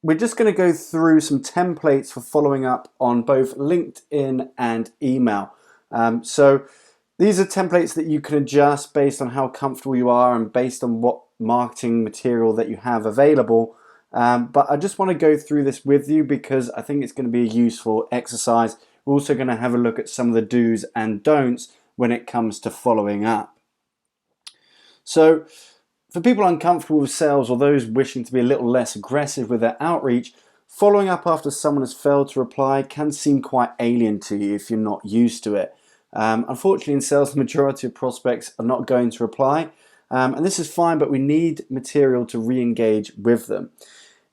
we're just going to go through some templates for following up on both LinkedIn and email. So these are templates that you can adjust based on how comfortable you are and based on what marketing material that you have available. But I just want to go through this with you because I think it's going to be a useful exercise. We're also going to have a look at some of the do's and don'ts when it comes to following up. So for people uncomfortable with sales or those wishing to be a little less aggressive with their outreach, following up after someone has failed to reply can seem quite alien to you if you're not used to it. Unfortunately, in sales, the majority of prospects are not going to reply, and this is fine, but we need material to re-engage with them.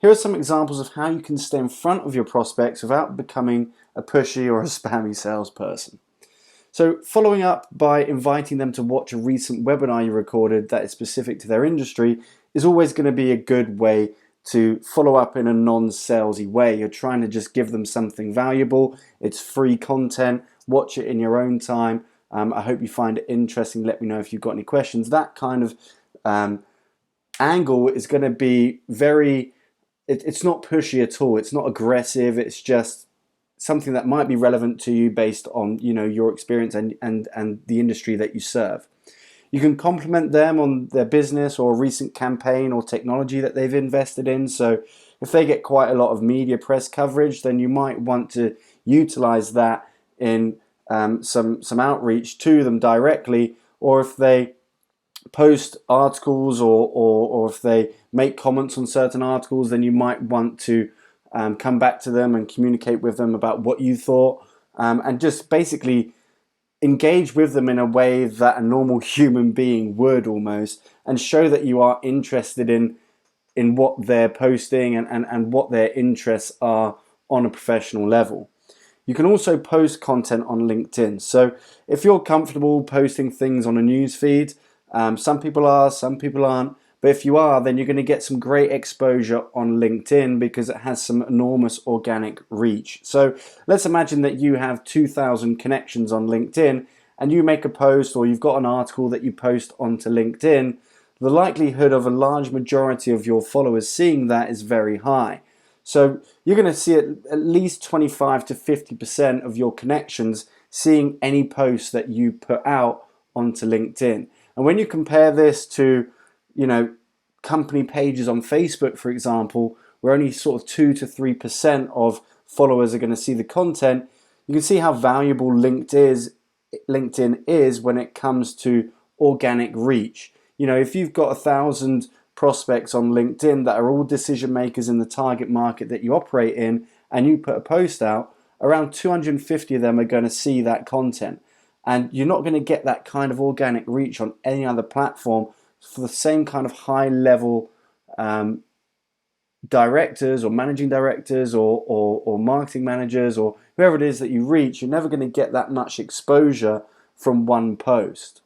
Here are some examples of how you can stay in front of your prospects without becoming a pushy or a spammy salesperson. So following up by inviting them to watch a recent webinar you recorded that is specific to their industry is always going to be a good way to follow up in a non-salesy way. You're trying to just give them something valuable. It's free content. Watch it in your own time. I hope you find it interesting. Let me know if you've got any questions. That kind of angle is going to be very, it's not pushy at all. It's not aggressive. It's just something that might be relevant to you based on your experience and the industry that you serve. You can compliment them on their business or a recent campaign or technology that they've invested in. So if they get quite a lot of media press coverage, then you might want to utilize that in some outreach to them directly, or if they post articles or if they make comments on certain articles, then you might want to come back to them and communicate with them about what you thought, and just basically engage with them in a way that a normal human being would almost, and show that you are interested in what they're posting and what their interests are on a professional level. You can also post content on LinkedIn. So if you're comfortable posting things on a news feed, some people are, some people aren't. But if you are, then you're going to get some great exposure on LinkedIn because it has some enormous organic reach. So let's imagine that you have 2,000 connections on LinkedIn and you make a post, or you've got an article that you post onto LinkedIn. The likelihood of a large majority of your followers seeing that is very high. So you're going to see at least 25 to 50% of your connections seeing any post that you put out onto LinkedIn. And when you compare this to company pages on Facebook, for example, where only sort of 2 to 3% of followers are going to see the content, you can see how valuable LinkedIn is when it comes to organic reach. If you've got 1,000 prospects on LinkedIn that are all decision makers in the target market that you operate in, and you put a post out, around 250 of them are going to see that content. And you're not going to get that kind of organic reach on any other platform for the same kind of high level directors or managing directors or marketing managers or whoever it is that you reach. You're never going to get that much exposure from one post.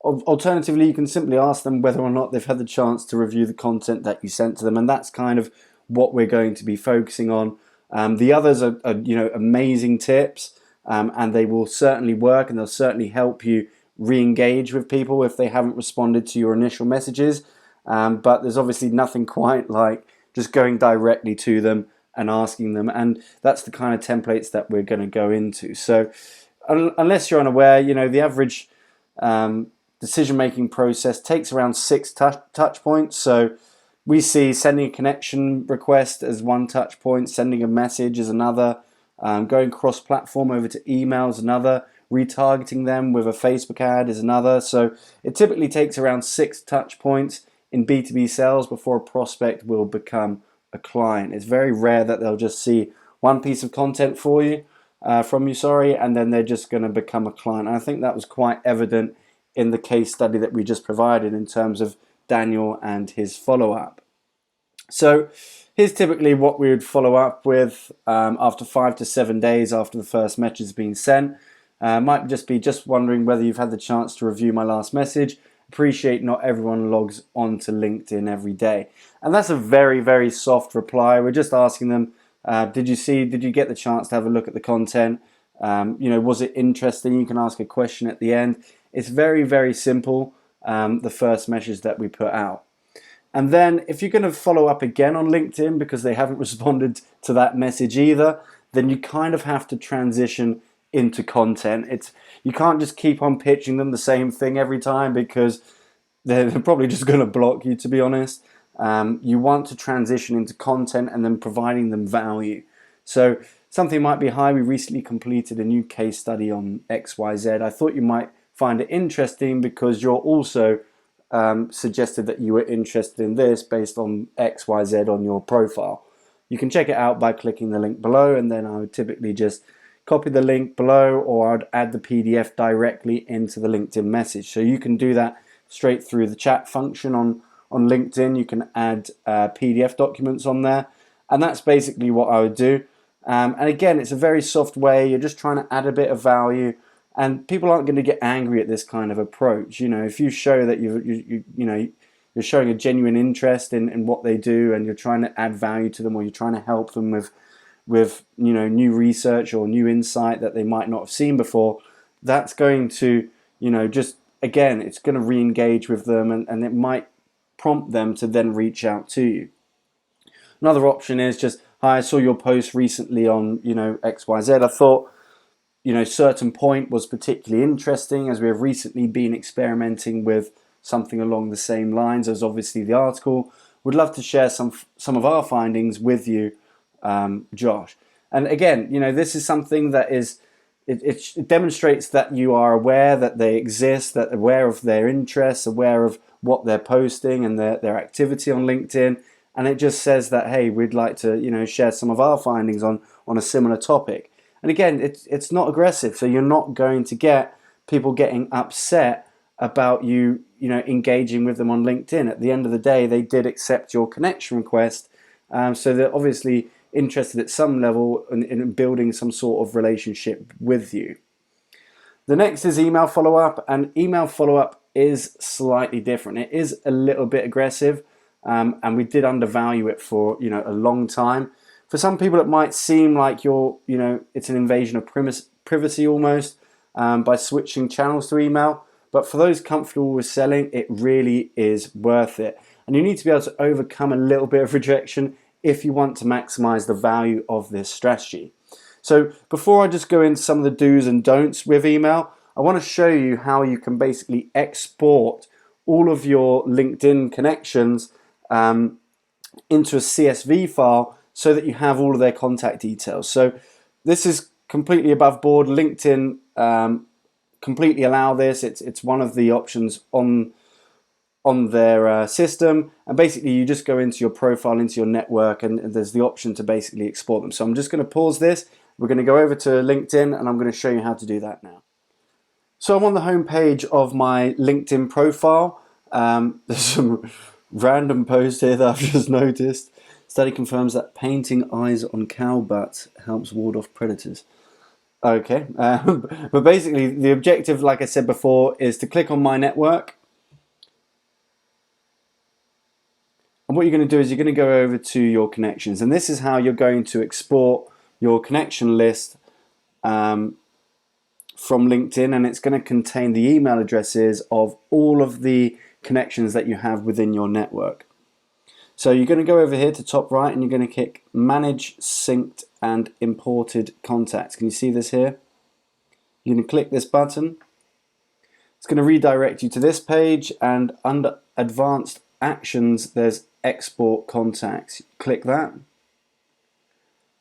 Alternatively, you can simply ask them whether or not they've had the chance to review the content that you sent to them, and that's kind of what we're going to be focusing on. The others are amazing tips, and they will certainly work, and they'll certainly help you re-engage with people if they haven't responded to your initial messages. But there's obviously nothing quite like just going directly to them and asking them, and that's the kind of templates that we're going to go into. So unless you're unaware, the average decision-making process takes around 6 touch points. So we see sending a connection request as one touch point, sending a message as another, going cross-platform over to email is another, retargeting them with a Facebook ad is another. So it typically takes around 6 touch points in B2B sales before a prospect will become a client. It's very rare that they'll just see one piece of content from you, and then they're just going to become a client. And I think that was quite evident in the case study that we just provided in terms of Daniel and his follow-up. So here's typically what we would follow up with after 5 to 7 days after the first message has been sent. Might just be wondering whether you've had the chance to review my last message. Appreciate not everyone logs onto LinkedIn every day. And that's a very, very soft reply. We're just asking them, did you get the chance to have a look at the content? Was it interesting? You can ask a question at the end. It's very, very simple, the first message that we put out. And then if you're going to follow up again on LinkedIn because they haven't responded to that message either, then you kind of have to transition into content. You can't just keep on pitching them the same thing every time because they're probably just going to block you, to be honest. You want to transition into content and then providing them value. So something might be, hi, we recently completed a new case study on XYZ. I thought you might find it interesting because you're also suggested that you were interested in this based on XYZ on your profile. You can check it out by clicking the link below, and then I would typically just copy the link below, or I'd add the PDF directly into the LinkedIn message. So you can do that straight through the chat function on LinkedIn. You can add PDF documents on there, and that's basically what I would do. And again, it's a very soft way. You're just trying to add a bit of value, and people aren't going to get angry at this kind of approach. You know, if you show that you're showing a genuine interest in what they do, and you're trying to add value to them, or you're trying to help them with new research or new insight that they might not have seen before, that's going to just, again, it's going to re-engage with them, and it might prompt them to then reach out to you. Another option is just, hi, I saw your post recently on XYZ. I thought certain point was particularly interesting, as we have recently been experimenting with something along the same lines as obviously the article. Would love to share some of our findings with you, Josh. And again, this is something that is, it demonstrates that you are aware that they exist, that aware of their interests, aware of what they're posting and their activity on LinkedIn. And it just says that, hey, we'd like to share some of our findings on a similar topic. And again, it's not aggressive, so you're not going to get people getting upset about you engaging with them on LinkedIn. At the end of the day, they did accept your connection request, so they're obviously interested at some level in building some sort of relationship with you. The next is email follow-up, and email follow-up is slightly different. It is a little bit aggressive, and we did undervalue it for a long time. For some people, it might seem like it's an invasion of privacy almost by switching channels to email. But for those comfortable with selling, it really is worth it. And you need to be able to overcome a little bit of rejection if you want to maximize the value of this strategy. So before I just go into some of the do's and don'ts with email, I want to show you how you can basically export all of your LinkedIn connections into a CSV file so that you have all of their contact details. So this is completely above board. LinkedIn completely allow this. It's one of the options on their system, and basically you just go into your profile, into your network, and there's the option to basically export them. So I'm just going to pause this. We're going to go over to LinkedIn, and I'm going to show you how to do that now. So I'm on the home page of my LinkedIn profile. There's some random post here that I've just noticed. Study confirms that painting eyes on cow butts helps ward off predators. Okay, but basically the objective, like I said before, is to click on my network. And what you're going to do is you're going to go over to your connections, and this is how you're going to export your connection list from LinkedIn, and it's going to contain the email addresses of all of the connections that you have within your network. So you're going to go over here to top right, and you're going to click Manage Synced and Imported Contacts. Can you see this here? You're going to click this button. It's going to redirect you to this page, and under Advanced Actions, there's Export Contacts. Click that.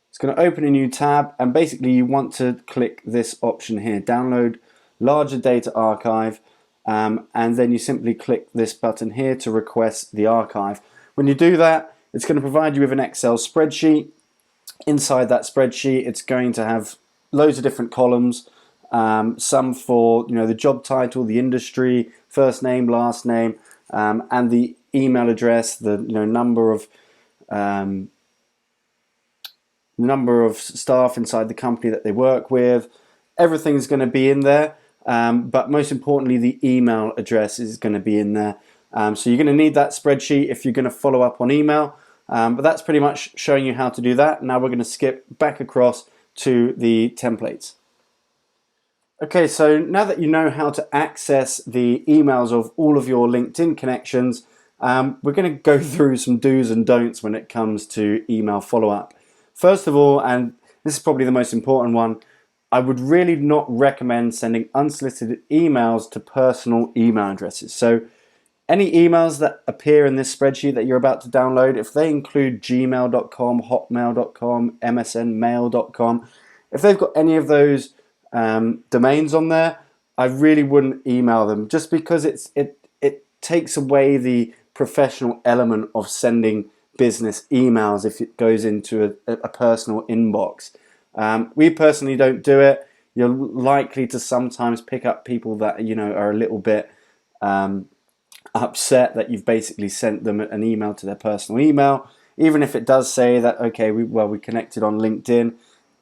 It's going to open a new tab, and basically you want to click this option here, Download Larger Data Archive, and then you simply click this button here to request the archive. When you do that, it's going to provide you with an Excel spreadsheet. Inside that spreadsheet, it's going to have loads of different columns, some for the job title, the industry, first name, last name, and the email address, the number of staff inside the company that they work with. Everything's going to be in there, but most importantly, the email address is going to be in there. So you're going to need that spreadsheet if you're going to follow up on email. But that's pretty much showing you how to do that. Now we're going to skip back across to the templates. Okay, so now that you know how to access the emails of all of your LinkedIn connections, we're going to go through some do's and don'ts when it comes to email follow-up. First of all, and this is probably the most important one, I would really not recommend sending unsolicited emails to personal email addresses. So any emails that appear in this spreadsheet that you're about to download, if they include gmail.com, hotmail.com, msnmail.com, if they've got any of those domains on there, I really wouldn't email them, just because it takes away the professional element of sending business emails if it goes into a personal inbox. We personally don't do it. You're likely to sometimes pick up people that are a little bit upset that you've basically sent them an email to their personal email, even if it does say that, okay, we connected on LinkedIn.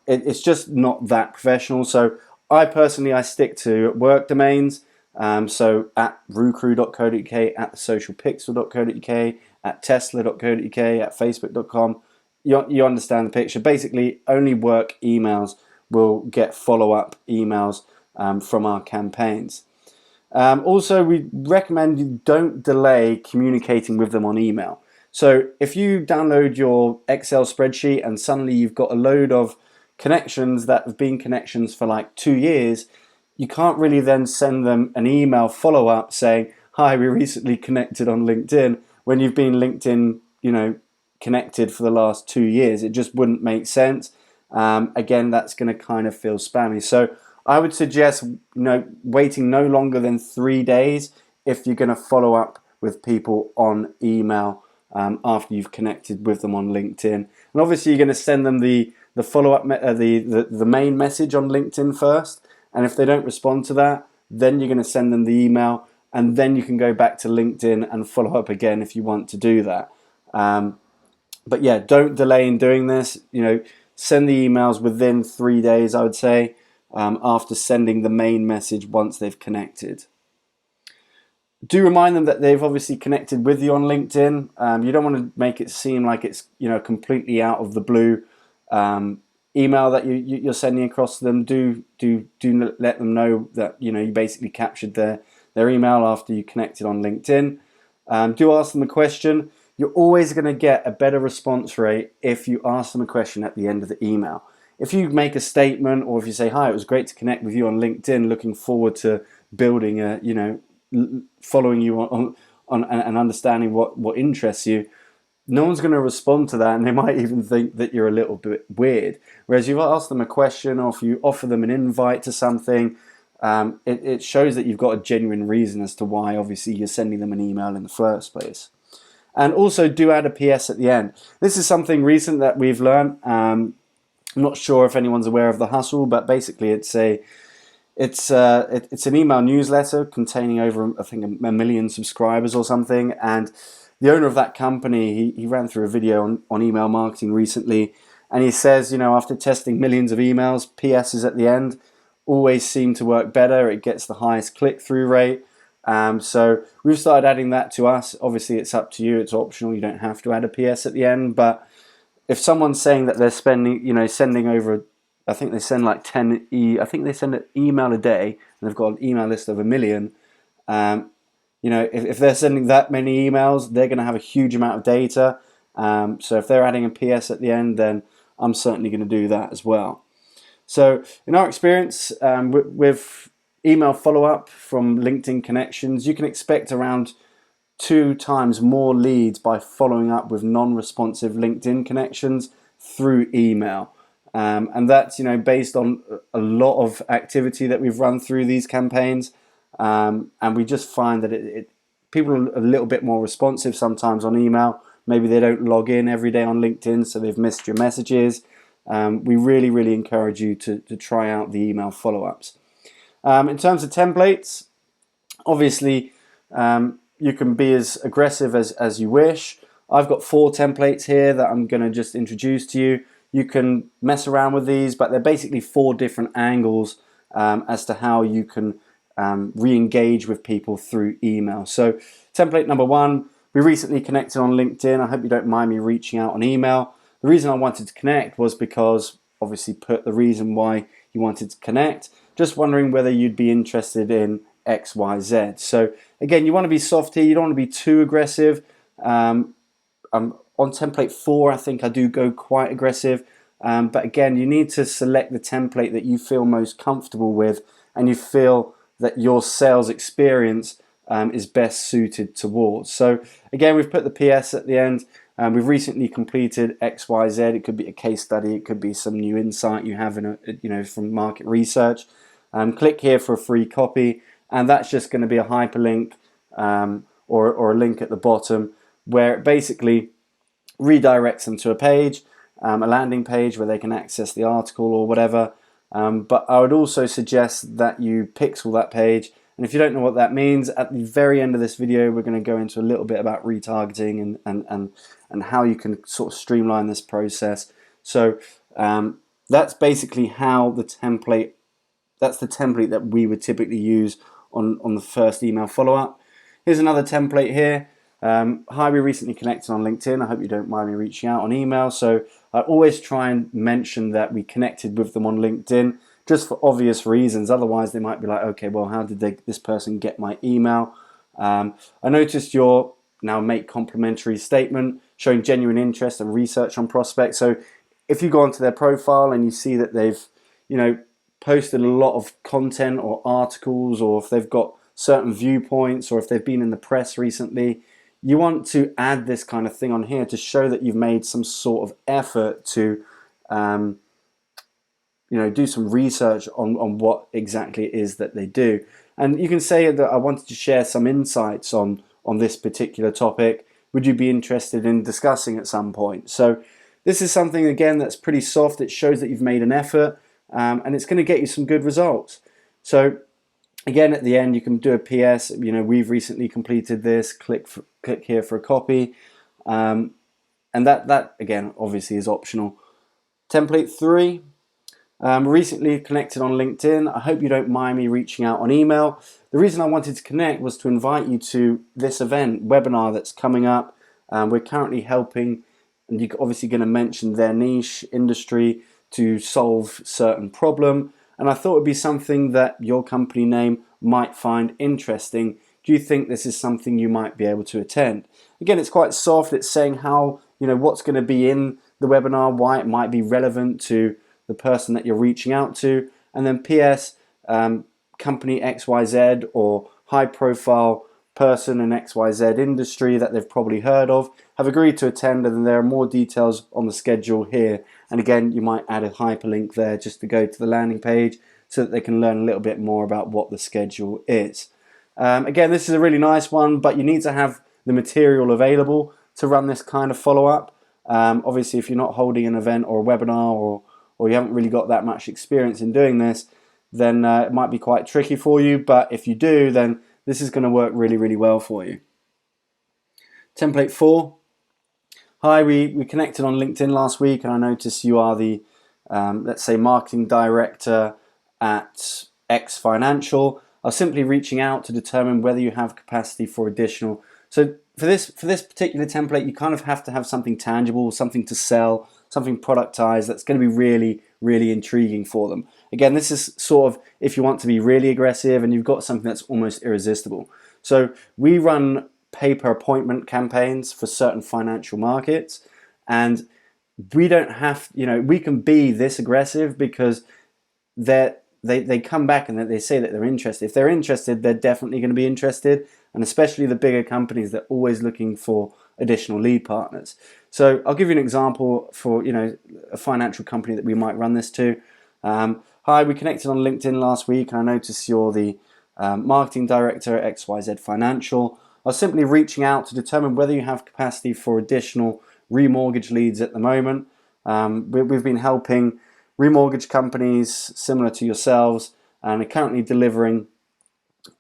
It's just not that professional. So I stick to work domains. So at roocru.co.uk, at socialpixel.co.uk, at tesla.co.uk, at facebook.com. You understand the picture. Basically, only work emails will get follow-up emails from our campaigns. Also, we recommend you don't delay communicating with them on email. So if you download your Excel spreadsheet and suddenly you've got a load of connections that have been connections for like 2 years, you can't really then send them an email follow-up saying, hi, we recently connected on LinkedIn, when you've been LinkedIn, connected for the last 2 years. It just wouldn't make sense. Again, that's going to kind of feel spammy. So I would suggest waiting no longer than 3 days if you're going to follow up with people on email after you've connected with them on LinkedIn. And obviously, you're going to send them the follow-up, the main message on LinkedIn first. And if they don't respond to that, then you're going to send them the email, and then you can go back to LinkedIn and follow up again if you want to do that. But yeah, don't delay in doing this. Send the emails within 3 days, I would say, after sending the main message once they've connected. Do remind them that they've obviously connected with you on LinkedIn. You don't want to make it seem like it's completely out of the blue email that you're sending across to them. Do let them know that you basically captured their email after you connected on LinkedIn. Do ask them a question. You're always going to get a better response rate if you ask them a question at the end of the email. If you make a statement, or if you say, hi, it was great to connect with you on LinkedIn, looking forward to building following you on and understanding what interests you, no one's going to respond to that, and they might even think that you're a little bit weird. Whereas you've asked them a question, or if you offer them an invite to something, it shows that you've got a genuine reason as to why obviously you're sending them an email in the first place. And also do add a PS at the end. This is something recent that we've learned. I'm not sure if anyone's aware of the hustle, but basically it's an email newsletter containing over, I think, 1 million subscribers or something. And the owner of that company, he ran through a video on email marketing recently, and he says, after testing millions of emails, PSs at the end always seem to work better. It gets the highest click-through rate. So we've started adding that to us. Obviously, it's up to you. It's optional. You don't have to add a PS at the end. But if someone's saying that they're sending over, I think they send like I think they send an email a day, and they've got an email list of 1 million. If they're sending that many emails, they're going to have a huge amount of data. So if they're adding a PS at the end, then I'm certainly going to do that as well. So in our experience with email follow-up from LinkedIn connections, you can expect around 2 times more leads by following up with non-responsive LinkedIn connections through email. And that's based on a lot of activity that we've run through these campaigns. And we just find that people are a little bit more responsive sometimes on email. Maybe they don't log in every day on LinkedIn, so they've missed your messages. We really, really encourage you to try out the email follow-ups. In terms of templates, obviously you can be as aggressive as you wish. I've got 4 templates here that I'm going to just introduce to you. You can mess around with these, but they're basically 4 different angles as to how you can re-engage with people through email. So template number 1, we recently connected on LinkedIn. I hope you don't mind me reaching out on email. The reason I wanted to connect was because, obviously, put the reason why you wanted to connect. Just wondering whether you'd be interested in X, Y, Z. So again, you want to be soft here. You don't want to be too aggressive. On template 4, I think I do go quite aggressive. But again, you need to select the template that you feel most comfortable with, and you feel that your sales experience is best suited towards. So again, we've put the PS at the end. We've recently completed X, Y, Z. It could be a case study. It could be some new insight you have from market research. Click here for a free copy, and that's just going to be a hyperlink or a link at the bottom where it basically redirects them to a page. a landing page where they can access the article or whatever. But I would also suggest that you pixel that page. And if you don't know what that means, at the very end of this video, we're going to go into a little bit about retargeting and how you can sort of streamline this process. So that's basically how the template, that's the template that we would typically use on the first email follow-up. Here's another template here. Hi, we recently connected on LinkedIn. I hope you don't mind me reaching out on email. So I always try and mention that we connected with them on LinkedIn, just for obvious reasons. Otherwise, they might be like, okay, well, how did this person get my email? I noticed your now make complimentary statement showing genuine interest and research on prospects. So if you go onto their profile and you see that they've, posted a lot of content or articles, or if they've got certain viewpoints, or if they've been in the press recently, you want to add this kind of thing on here to show that you've made some sort of effort to do some research on what exactly it is that they do. And you can say that I wanted to share some insights on this particular topic. Would you be interested in discussing at some point? So this is something, again, that's pretty soft. It shows that you've made an effort, and it's going to get you some good results. So again, at the end, you can do a PS. We've recently completed this. Click here for a copy, and that again, obviously, is optional. Template 3. Recently connected on LinkedIn. I hope you don't mind me reaching out on email. The reason I wanted to connect was to invite you to this webinar that's coming up. We're currently helping, and you're obviously going to mention their niche industry to solve certain problem. And I thought it'd be something that your company name might find interesting. Do you think this is something you might be able to attend? Again, it's quite soft. It's saying how, what's going to be in the webinar, why it might be relevant to the person that you're reaching out to, and then PS, company XYZ or high profile person in XYZ industry that they've probably heard of have agreed to attend, and then there are more details on the schedule here. And again, you might add a hyperlink there just to go to the landing page so that they can learn a little bit more about what the schedule is. Again, this is a really nice one, but you need to have the material available to run this kind of follow-up. Obviously, if you're not holding an event or a webinar, or you haven't really got that much experience in doing this, then it might be quite tricky for you. But if you do, then this is going to work really, really well for you. Template 4. Hi, we connected on LinkedIn last week, and I noticed you are the, let's say, marketing director at X Financial. I was simply reaching out to determine whether you have capacity for additional. So for this particular template, you kind of have to have something tangible, something to sell, something productized that's going to be really, really intriguing for them. Again, this is sort of if you want to be really aggressive and you've got something that's almost irresistible. So we run pay-per-appointment campaigns for certain financial markets, and we don't have, we can be this aggressive because they come back and they say that they're interested. If they're interested, they're definitely going to be interested, and especially the bigger companies, they're always looking for additional lead partners. So I'll give you an example for a financial company that we might run this to. Hi, we connected on LinkedIn last week, and I noticed you're the marketing director at XYZ Financial. I was simply reaching out to determine whether you have capacity for additional remortgage leads at the moment. We've been helping remortgage companies similar to yourselves, and are currently delivering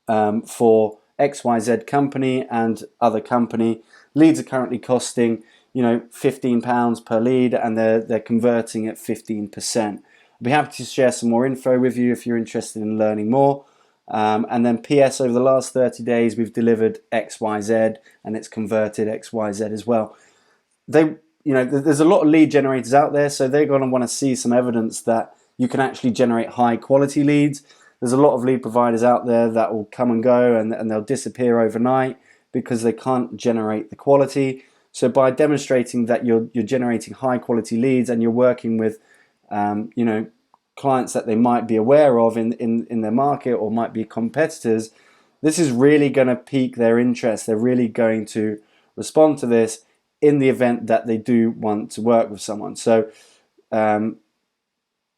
for XYZ company and other company. Leads are currently costing £15 per lead, and they're converting at 15%. I'd be happy to share some more info with you if you're interested in learning more. And then PS, over the last 30 days, we've delivered XYZ, and it's converted XYZ as well. There's a lot of lead generators out there, so they're going to want to see some evidence that you can actually generate high quality leads. There's a lot of lead providers out there that will come and go, and they'll disappear overnight because they can't generate the quality. So by demonstrating that you're generating high quality leads, and you're working with clients that they might be aware of in their market or might be competitors, this is really going to pique their interest. They're really going to respond to this in the event that they do want to work with someone. So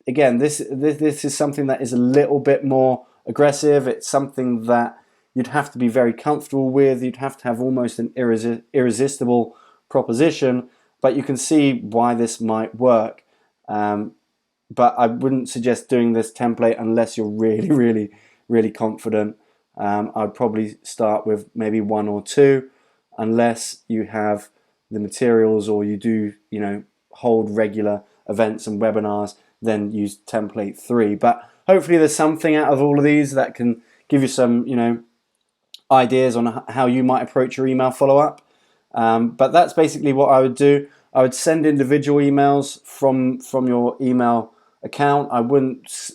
again, this is something that is a little bit more aggressive. It's something that you'd have to be very comfortable with. You'd have to have almost an irresistible proposition. but you can see why this might work. But I wouldn't suggest doing this template unless you're really confident. I'd probably start with maybe 1 or 2, unless you have the materials or you do, hold regular events and webinars, then use template 3. But hopefully there's something out of all of these that can give you some, ideas on how you might approach your email follow-up. But that's basically what I would do. I would send individual emails from your email account. I wouldn't,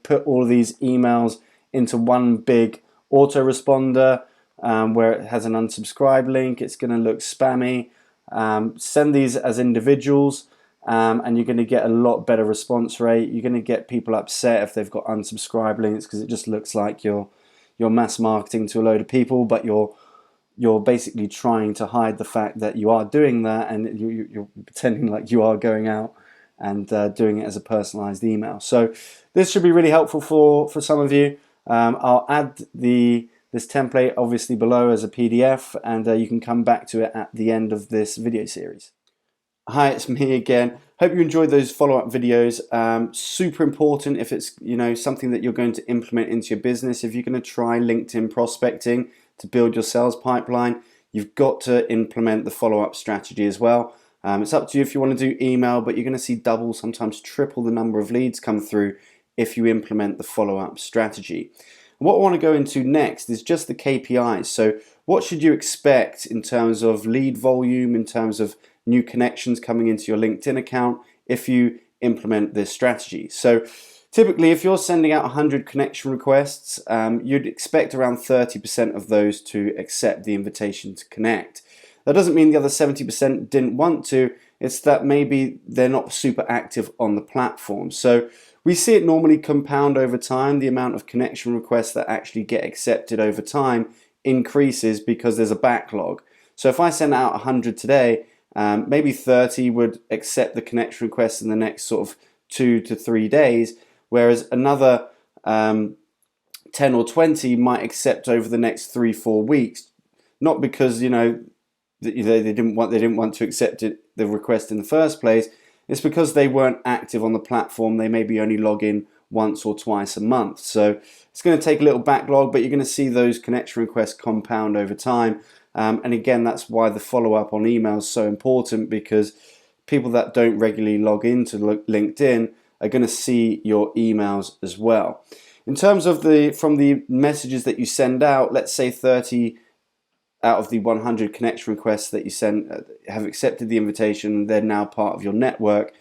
put all of these emails into one big autoresponder where it has an unsubscribe link. It's going to look spammy. Send these as individuals, and you're going to get a lot better response rate. You're going to get people upset if they've got unsubscribe links, because it just looks like you're mass marketing to a load of people, but you're basically trying to hide the fact that you are doing that, and you're pretending like you are going out and doing it as a personalized email. So this should be really helpful for some of you. I'll add this template obviously below as a PDF, and you can come back to it at the end of this video series. Hi, it's me again. Hope you enjoyed those follow-up videos. Super important if it's something that you're going to implement into your business. If you're going to try LinkedIn prospecting to build your sales pipeline, you've got to implement the follow-up strategy as well. It's up to you if you want to do email, but you're going to see double, sometimes triple the number of leads come through if you implement the follow-up strategy. What I want to go into next is just the KPIs. So what should you expect in terms of lead volume, in terms of new connections coming into your LinkedIn account if you implement this strategy? So typically, if you're sending out 100 connection requests, you'd expect around 30% of those to accept the invitation to connect. That doesn't mean the other 70% didn't want to. It's that maybe they're not super active on the platform. So we see it normally compound over time. The amount of connection requests that actually get accepted over time increases because there's a backlog. So if I send out 100 today, maybe 30 would accept the connection request in the next sort of 2 to 3 days, whereas another 10 or 20 might accept over the next 3-4 weeks. Not because they didn't want to accept the request in the first place. It's because they weren't active on the platform. They maybe only log in once or twice a month. So it's going to take a little backlog, but you're going to see those connection requests compound over time. And again, that's why the follow-up on email is so important, because people that don't regularly log into LinkedIn are going to see your emails as well. In terms of from the messages that you send out, let's say 30 out of the 100 connection requests that you send have accepted the invitation. They're now part of your network.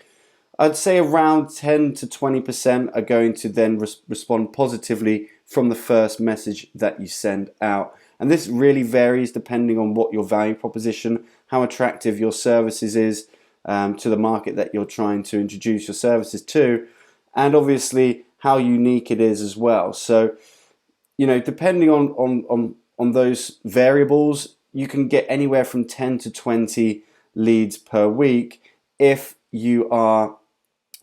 I'd say around 10 to 20% are going to then respond positively from the first message that you send out. And this really varies depending on what your value proposition, how attractive your services is to the market that you're trying to introduce your services to, and obviously how unique it is as well. So, depending on those variables, you can get anywhere from 10 to 20 leads per week if you are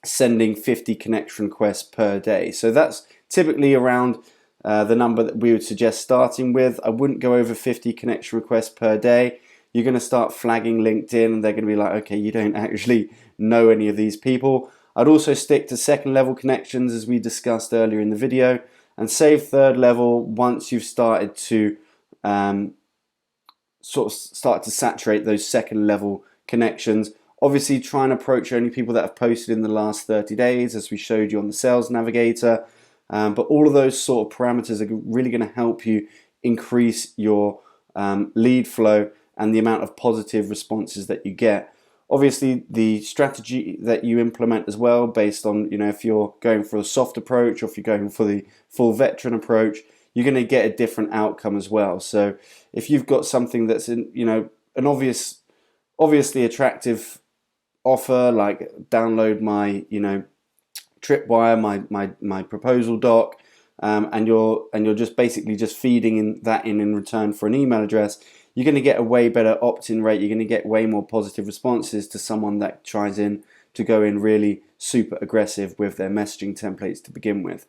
sending 50 connection requests per day. So that's typically around the number that we would suggest starting with. I wouldn't go over 50 connection requests per day. You're going to start flagging LinkedIn, and they're going to be like, okay, you don't actually know any of these people. I'd also stick to second level connections, as we discussed earlier in the video, and save third level once you've started to start to saturate those second level connections. Obviously, try and approach only people that have posted in the last 30 days, as we showed you on the Sales Navigator. But all of those sort of parameters are really going to help you increase your lead flow and the amount of positive responses that you get. Obviously, the strategy that you implement as well, based on if you're going for a soft approach or if you're going for the full veteran approach, you're going to get a different outcome as well. So if you've got something that's an obviously attractive offer, like download my tripwire, my proposal doc, and you're just basically just feeding in return for an email address, you're going to get a way better opt-in rate. You're going to get way more positive responses to someone that tries to go in really super aggressive with their messaging templates to begin with.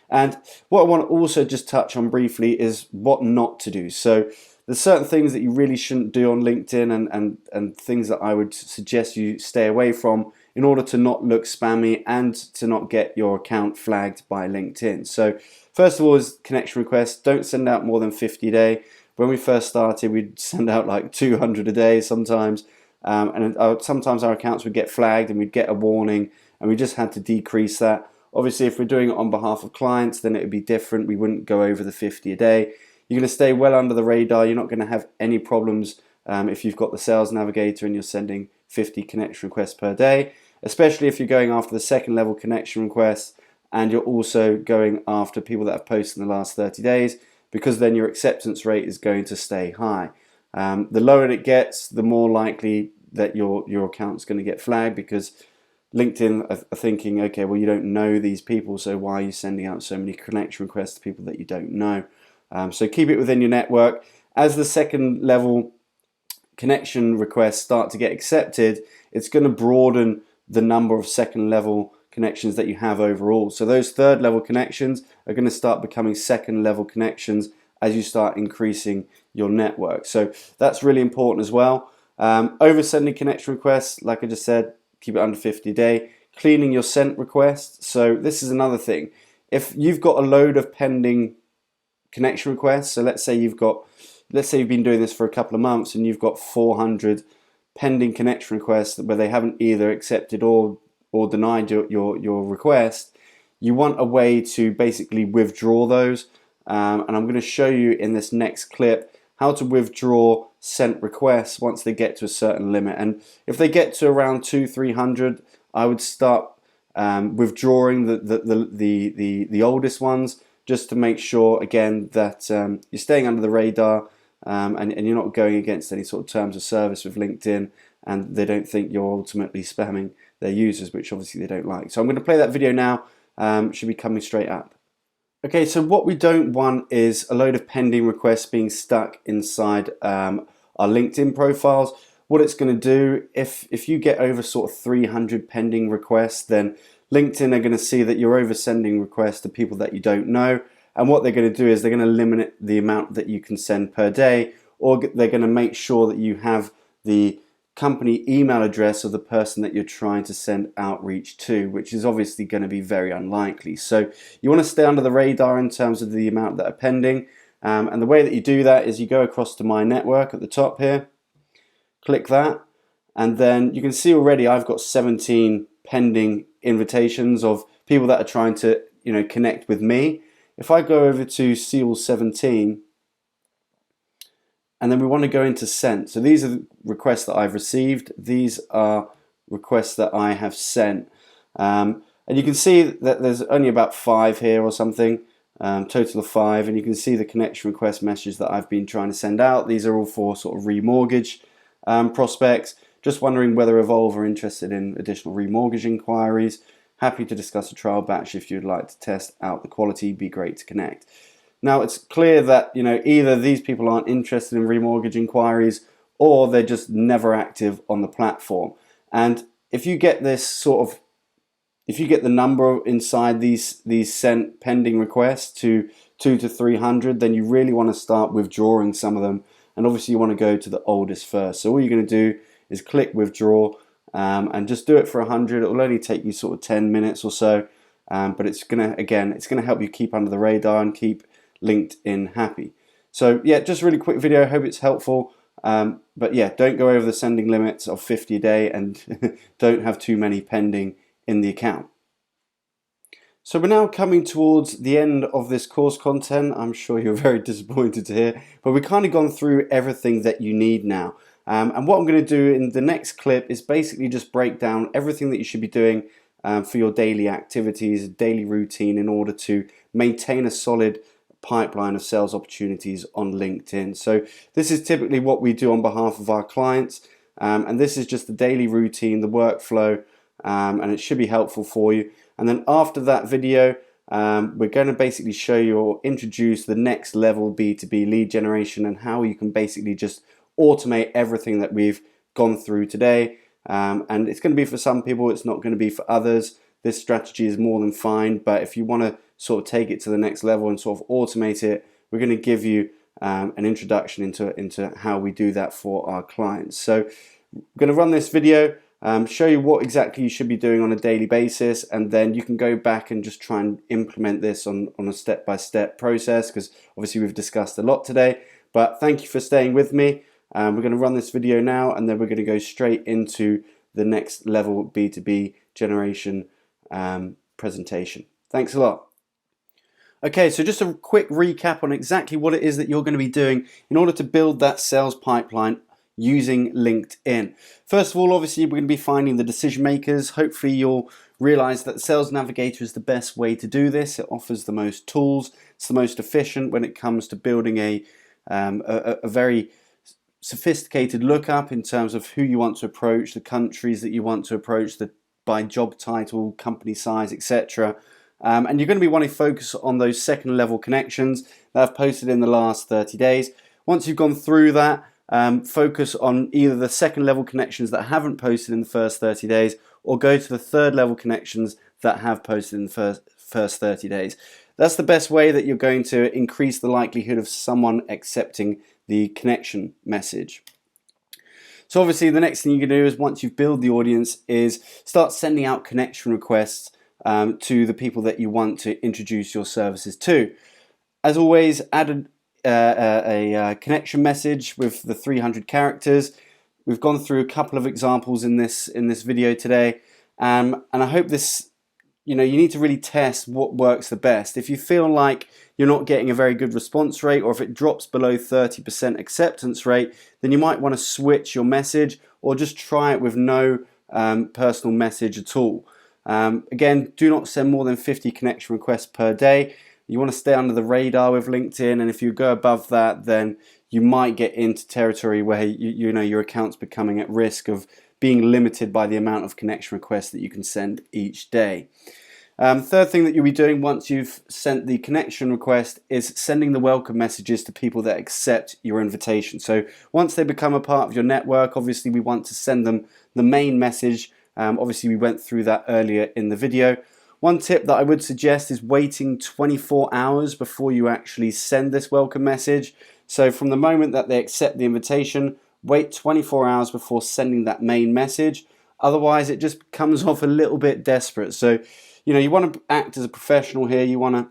And what I want to also just touch on briefly is what not to do. So there's certain things that you really shouldn't do on LinkedIn and things that I would suggest you stay away from in order to not look spammy and to not get your account flagged by LinkedIn. So first of all is connection requests. Don't send out more than 50 a day. When we first started, we'd send out like 200 a day sometimes. Sometimes our accounts would get flagged and we'd get a warning, and we just had to decrease that. Obviously, if we're doing it on behalf of clients, then it would be different. We wouldn't go over the 50 a day. You're going to stay well under the radar. You're not going to have any problems if you've got the Sales Navigator and you're sending 50 connection requests per day, especially if you're going after the second level connection requests and you're also going after people that have posted in the last 30 days, because then your acceptance rate is going to stay high. The lower it gets, the more likely that your account's going to get flagged, because LinkedIn are thinking, okay, well, you don't know these people, so why are you sending out so many connection requests to people that you don't know? So keep it within your network. As the second level connection requests start to get accepted, it's going to broaden the number of second level connections that you have overall. So those third level connections are going to start becoming second level connections as you start increasing your network. So that's really important as well. Over sending connection requests, like I just said, keep it under 50 a day. Cleaning your sent requests. So this is another thing. If you've got a load of pending connection requests, so let's say you've been doing this for a couple of months and you've got 400 pending connection requests where they haven't either accepted or denied your request, you want a way to basically withdraw those. And I'm going to show you in this next clip how to withdraw sent requests once they get to a certain limit. And if they get to around 200-300, I would start withdrawing the oldest ones, just to make sure again that you're staying under the radar and you're not going against any sort of terms of service with LinkedIn, and they don't think you're ultimately spamming their users, which obviously they don't like. So I'm going to play that video now. Should be coming straight up. Okay, so what we don't want is a load of pending requests being stuck inside our LinkedIn profiles. What it's going to do, if you get over sort of 300 pending requests, then LinkedIn are going to see that you're over sending requests to people that you don't know. And what they're going to do is they're going to limit the amount that you can send per day, or they're going to make sure that you have the company email address of the person that you're trying to send outreach to, which is obviously going to be very unlikely. So you want to stay under the radar in terms of the amount that are pending. And the way that you do that is you go across to My Network at the top here, click that, and then you can see already I've got 17 pending invitations of people that are trying to connect with me. If I go over to Sales 17, and then we want to go into sent. So these are the requests that I've received. These are requests that I have sent. And you can see that there's only about 5 here or something, total of 5. And you can see the connection request message that I've been trying to send out. These are all for sort of remortgage prospects. Just wondering whether Evolve are interested in additional remortgage inquiries. Happy to discuss a trial batch if you'd like to test out the quality. Be great to connect. Now it's clear that either these people aren't interested in remortgage inquiries, or they're just never active on the platform. And if you get if you get the number inside these sent pending requests to 200 to 300, then you really want to start withdrawing some of them. And obviously you want to go to the oldest first. So all you're going to do is click withdraw and just do it for 100. It will only take you sort of 10 minutes or so, but it's going to help you keep under the radar and keep LinkedIn happy. So yeah, just a really quick video. Hope it's helpful. But yeah, don't go over the sending limits of 50 a day, and don't have too many pending in the account. So we're now coming towards the end of this course content. I'm sure you're very disappointed to hear, but we've kind of gone through everything that you need now. And what I'm going to do in the next clip is basically just break down everything that you should be doing for your daily activities, daily routine, in order to maintain a solid pipeline of sales opportunities on LinkedIn. So this is typically what we do on behalf of our clients, and this is just the daily routine, the workflow, and it should be helpful for you. And then after that video, we're going to basically show you or introduce the next level B2B lead generation, and how you can basically just automate everything that we've gone through today. And it's going to be for some people, it's not going to be for others. This strategy is more than fine, but if you want to sort of take it to the next level and sort of automate it, we're going to give you an introduction into how we do that for our clients. So I'm going to run this video, show you what exactly you should be doing on a daily basis, and then you can go back and just try and implement this on a step-by-step process, because obviously we've discussed a lot today. But thank you for staying with me. We're going to run this video now, and then we're going to go straight into the next level B2B generation presentation. Thanks a lot. Okay, so just a quick recap on exactly what it is that you're going to be doing in order to build that sales pipeline using LinkedIn. First of all, obviously, we're going to be finding the decision makers. Hopefully, you'll realize that Sales Navigator is the best way to do this. It offers the most tools. It's the most efficient when it comes to building a very sophisticated lookup in terms of who you want to approach, the countries that you want to approach, by job title, company size, etc. And you're going to be wanting to focus on those second level connections that I've posted in the last 30 days. Once you've gone through that, focus on either the second level connections that haven't posted in the first 30 days, or go to the third level connections that have posted in the first 30 days. That's the best way that you're going to increase the likelihood of someone accepting the connection message. So obviously the next thing you can do is, once you've built the audience, is start sending out connection requests to the people that you want to introduce your services to. As always, add a connection message with the 300 characters. We've gone through a couple of examples in this video today, and I hope this, you need to really test what works the best. If you feel like you're not getting a very good response rate, or if it drops below 30% acceptance rate, then you might want to switch your message, or just try it with no personal message at all. Again, do not send more than 50 connection requests per day. You want to stay under the radar with LinkedIn, and if you go above that, then you might get into territory where your account's becoming at risk of being limited by the amount of connection requests that you can send each day. Third thing that you'll be doing once you've sent the connection request is sending the welcome messages to people that accept your invitation. So once they become a part of your network, obviously we want to send them the main message. Obviously we went through that earlier in the video. One tip that I would suggest is waiting 24 hours before you actually send this welcome message. So from the moment that they accept the invitation, wait 24 hours before sending that main message. Otherwise, it just comes off a little bit desperate. So, you want to act as a professional here. You want to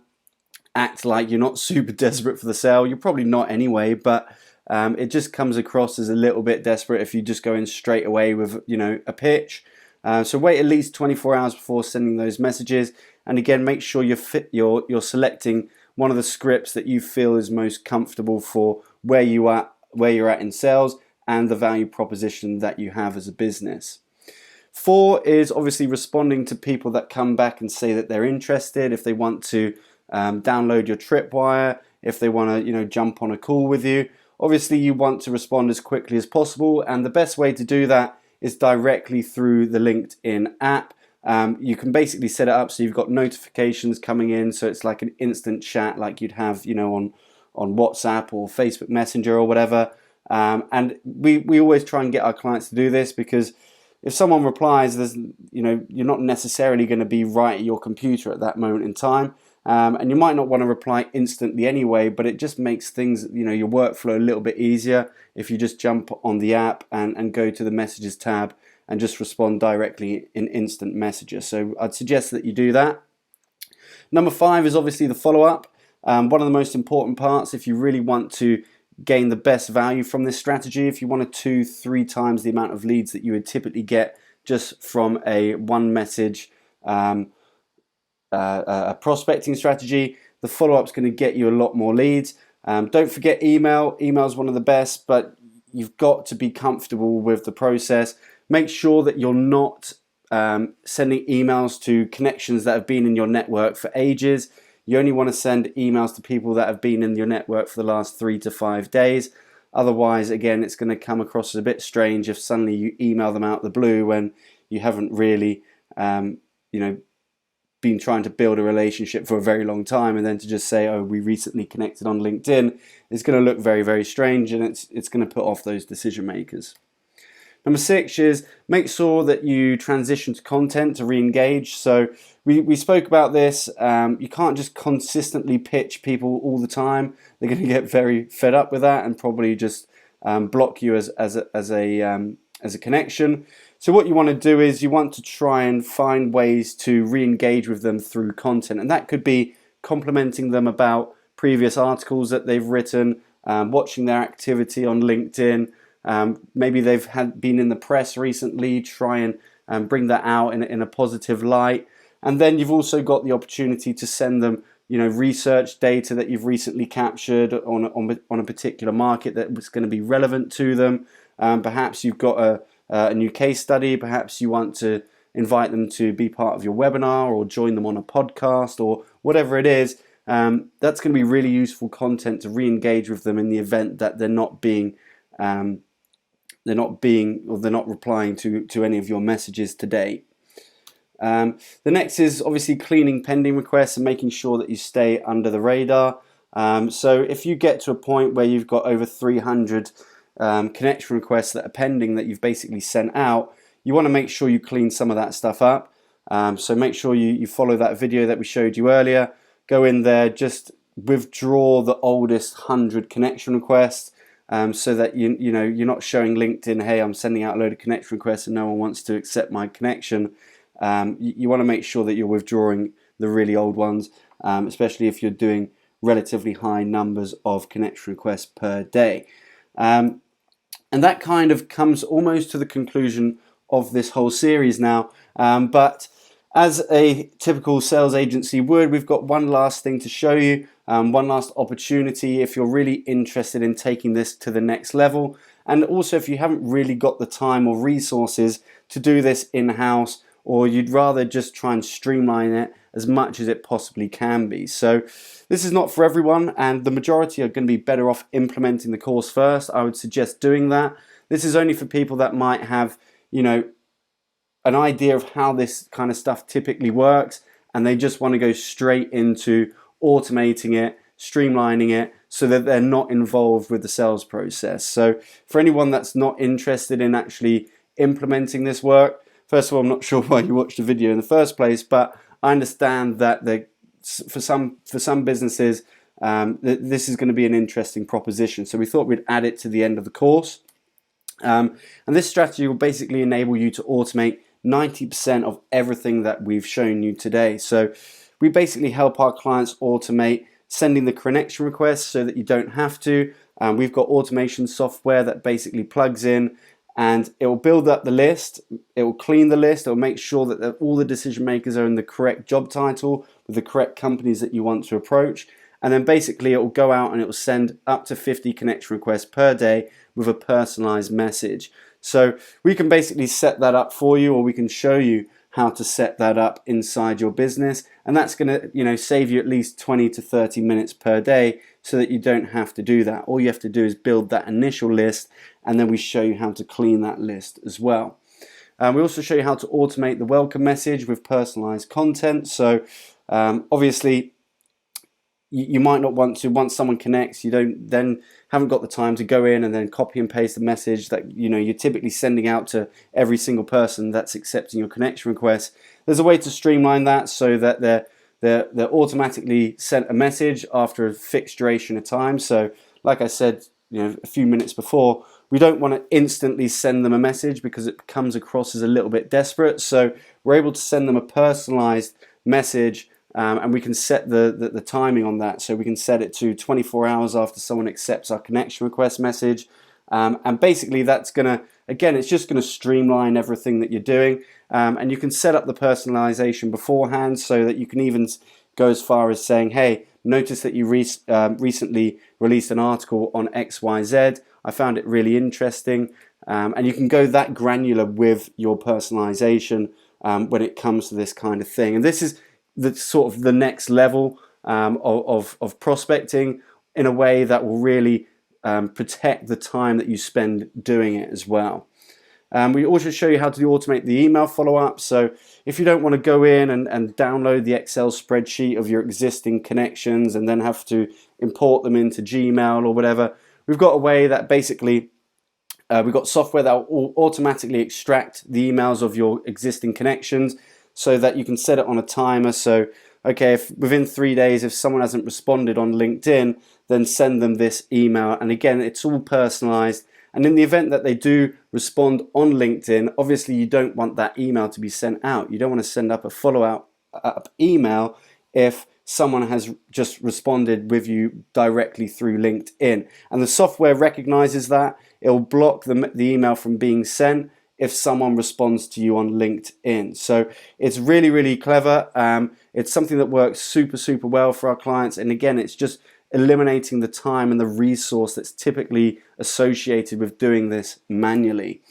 act like you're not super desperate for the sale. You're probably not anyway, but it just comes across as a little bit desperate if you just go in straight away with, a pitch. So wait at least 24 hours before sending those messages. And again, make sure you're selecting one of the scripts that you feel is most comfortable for where you're at in sales and the value proposition that you have as a business. 4 is obviously responding to people that come back and say that they're interested. If they want to download your tripwire, if they want to jump on a call with you, obviously you want to respond as quickly as possible, and the best way to do that is directly through the LinkedIn app. You can basically set it up so you've got notifications coming in, so it's like an instant chat like you'd have on WhatsApp or Facebook Messenger or whatever. And we always try and get our clients to do this, because if someone replies, you're not necessarily going to be right at your computer at that moment in time, and you might not want to reply instantly anyway, but it just makes things, your workflow a little bit easier if you just jump on the app and go to the messages tab and just respond directly in instant messages. So I'd suggest that you do that. Number 5 is obviously the follow-up. One of the most important parts if you really want to gain the best value from this strategy. If you want 2-3 times the amount of leads that you would typically get just from a one message prospecting strategy, the follow-up is going to get you a lot more leads. Don't forget email. Email is one of the best, but you've got to be comfortable with the process. Make sure that you're not sending emails to connections that have been in your network for ages. You only want to send emails to people that have been in your network for the last 3 to 5 days. Otherwise, again, it's going to come across as a bit strange if suddenly you email them out the blue when you haven't really, been trying to build a relationship for a very long time, and then to just say, oh, we recently connected on LinkedIn, is going to look very, very strange, and it's going to put off those decision makers. Number 6 is make sure that you transition to content to re-engage. So we spoke about this. You can't just consistently pitch people all the time. They're going to get very fed up with that and probably just block you as a connection. So what you want to do is you want to try and find ways to re-engage with them through content, and that could be complimenting them about previous articles that they've written, watching their activity on LinkedIn. Maybe they've been in the press recently. Try and bring that out in a positive light. And then you've also got the opportunity to send them, research data that you've recently captured on a particular market that was going to be relevant to them. Perhaps you've got a new case study. Perhaps you want to invite them to be part of your webinar or join them on a podcast or whatever it is. That's going to be really useful content to re-engage with them in the event that they're not replying to any of your messages to date. The next is obviously cleaning pending requests and making sure that you stay under the radar. So if you get to a point where you've got over 300 connection requests that are pending that you've basically sent out, you want to make sure you clean some of that stuff up. So make sure you follow that video that we showed you earlier. Go in there, just withdraw the oldest 100 connection requests, so that you're not showing LinkedIn, hey, I'm sending out a load of connection requests and no one wants to accept my connection. You want to make sure that you're withdrawing the really old ones, especially if you're doing relatively high numbers of connection requests per day. And that kind of comes almost to the conclusion of this whole series now. But as a typical sales agency would, we've got one last thing to show you, one last opportunity if you're really interested in taking this to the next level. And also if you haven't really got the time or resources to do this in-house, or you'd rather just try and streamline it as much as it possibly can be. So this is not for everyone, and the majority are going to be better off implementing the course first. I would suggest doing that. This is only for people that might have, an idea of how this kind of stuff typically works, and they just want to go straight into automating it, streamlining it, so that they're not involved with the sales process. So for anyone that's not interested in actually implementing this work, first of all, I'm not sure why you watched the video in the first place, but I understand that for some businesses, this is going to be an interesting proposition. So we thought we'd add it to the end of the course. And this strategy will basically enable you to automate 90% of everything that we've shown you today. So we basically help our clients automate sending the connection requests so that you don't have to. We've got automation software that basically plugs in, and it will build up the list, it will clean the list, it will make sure that all the decision makers are in the correct job title with the correct companies that you want to approach. And then basically it will go out and it will send up to 50 connection requests per day with a personalized message. So we can basically set that up for you, or we can show you how to set that up inside your business, and that's going to save you at least 20 to 30 minutes per day, so that you don't have to do that. All you have to do is build that initial list, and then we show you how to clean that list as well. We also show you how to automate the welcome message with personalized content. So obviously you might not want to, once someone connects, you haven't got the time to go in and then copy and paste the message that you're typically sending out to every single person that's accepting your connection request. There's a way to streamline that so that they're automatically sent a message after a fixed duration of time. So like I said, a few minutes before, we don't want to instantly send them a message because it comes across as a little bit desperate. So we're able to send them a personalized message, and we can set the timing on that. So we can set it to 24 hours after someone accepts our connection request message. And basically that's it's just going to streamline everything that you're doing. And you can set up the personalization beforehand, so that you can even go as far as saying, hey, notice that you recently released an article on XYZ. I found it really interesting. And you can go that granular with your personalization when it comes to this kind of thing. And this is the sort of the next level of prospecting in a way that will really protect the time that you spend doing it as well. We also show you how to automate the email follow-up. So if you don't want to go in and download the Excel spreadsheet of your existing connections and then have to import them into Gmail or whatever, we've got a way that basically We've got software that will automatically extract the emails of your existing connections so that you can set it on a timer. So, okay, if within 3 days, if someone hasn't responded on LinkedIn, then send them this email. And again, it's all personalized. And in the event that they do respond on LinkedIn, obviously you don't want that email to be sent out. You don't want to send up a follow-up email if someone has just responded with you directly through LinkedIn. And the software recognizes that. It'll block the email from being sent if someone responds to you on LinkedIn. So it's really, really clever. It's something that works super, super well for our clients. And again, it's just eliminating the time and the resource that's typically associated with doing this manually.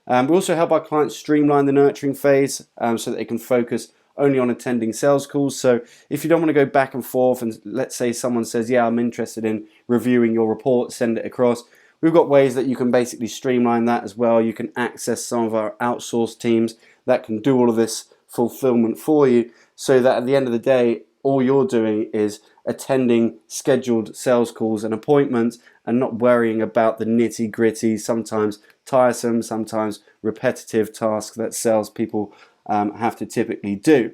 We also help our clients streamline the nurturing phase so that they can focus only on attending sales calls. So if you don't want to go back and forth, and let's say someone says, yeah, I'm interested in reviewing your report, send it across. We've got ways that you can basically streamline that as well. You can access some of our outsourced teams that can do all of this fulfillment for you, so that at the end of the day, all you're doing is attending scheduled sales calls and appointments and not worrying about the nitty-gritty, sometimes tiresome, sometimes repetitive tasks that salespeople have to typically do.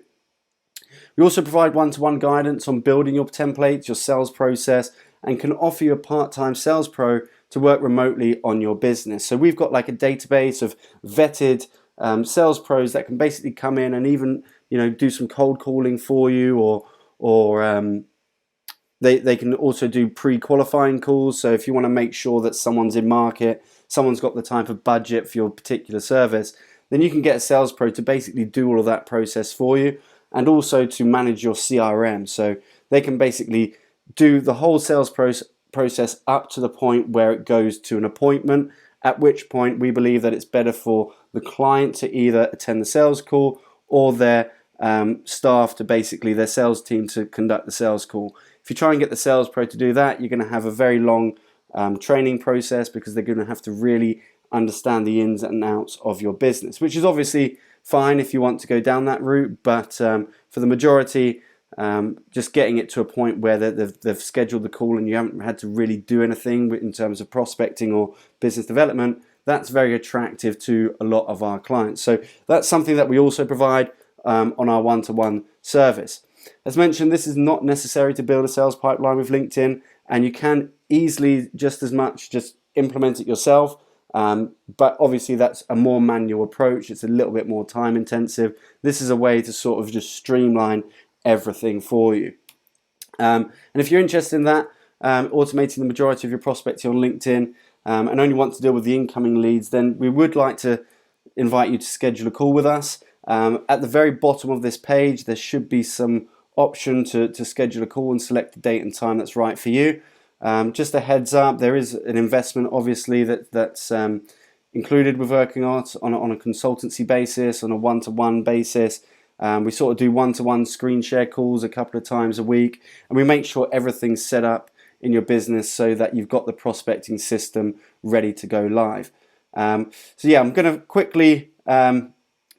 We also provide one-to-one guidance on building your templates, your sales process, and can offer you a part-time sales pro to work remotely on your business. So we've got like a database of vetted sales pros that can basically come in and even do some cold calling for you, or they can also do pre-qualifying calls. So if you want to make sure that someone's in market, someone's got the type of budget for your particular service, then you can get a sales pro to basically do all of that process for you, and also to manage your CRM. So they can basically do the whole sales process up to the point where it goes to an appointment, at which point we believe that it's better for the client to either attend the sales call or their staff to basically, their sales team to conduct the sales call. If you try and get the sales pro to do that, you're going to have a very long training process, because they're going to have to really understand the ins and outs of your business, which is obviously fine if you want to go down that route, but for the majority, just getting it to a point where they've scheduled the call and you haven't had to really do anything in terms of prospecting or business development, that's very attractive to a lot of our clients. So that's something that we also provide on our one-to-one service. As mentioned, this is not necessary to build a sales pipeline with LinkedIn, and you can easily just implement it yourself. But obviously that's a more manual approach. It's a little bit more time intensive. This is a way to sort of just streamline everything for you. And if you're interested in that, automating the majority of your prospecting on LinkedIn, and only want to deal with the incoming leads, then we would like to invite you to schedule a call with us. At the very bottom of this page, there should be some option to schedule a call and select the date and time that's right for you. Just a heads up, there is an investment obviously that's included with working on a consultancy basis, on a one-to-one basis. We sort of do one-to-one screen share calls a couple of times a week, and we make sure everything's set up in your business so that you've got the prospecting system ready to go live. So yeah, I'm going to quickly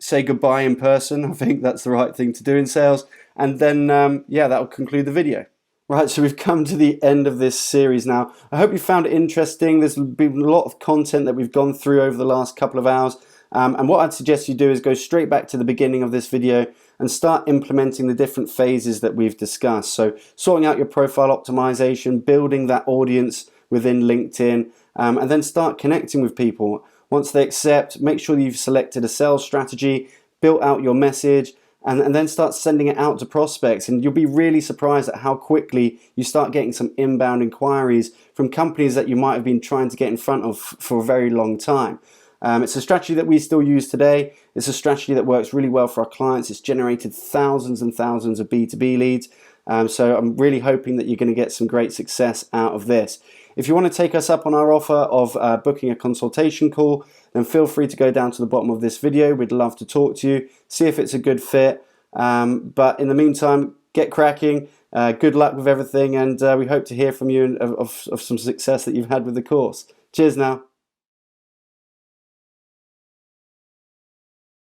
say goodbye in person. I think that's the right thing to do in sales, and then yeah, that'll conclude the video. Right, so we've come to the end of this series now. I hope you found it interesting. There's been a lot of content that we've gone through over the last couple of hours. And what I'd suggest you do is go straight back to the beginning of this video and start implementing the different phases that we've discussed. So sorting out your profile optimization, building that audience within LinkedIn, and then start connecting with people. Once they accept, make sure you've selected a sales strategy, built out your message, and then start sending it out to prospects. And you'll be really surprised at how quickly you start getting some inbound inquiries from companies that you might have been trying to get in front of for a very long time. It's a strategy that we still use today. It's a strategy that works really well for our clients. It's generated thousands and thousands of B2B leads. So I'm really hoping that you're going to get some great success out of this. If you want to take us up on our offer of booking a consultation call, then feel free to go down to the bottom of this video. We'd love to talk to you, see if it's a good fit. But in the meantime, get cracking. Good luck with everything, and we hope to hear from you of some success that you've had with the course. Cheers now.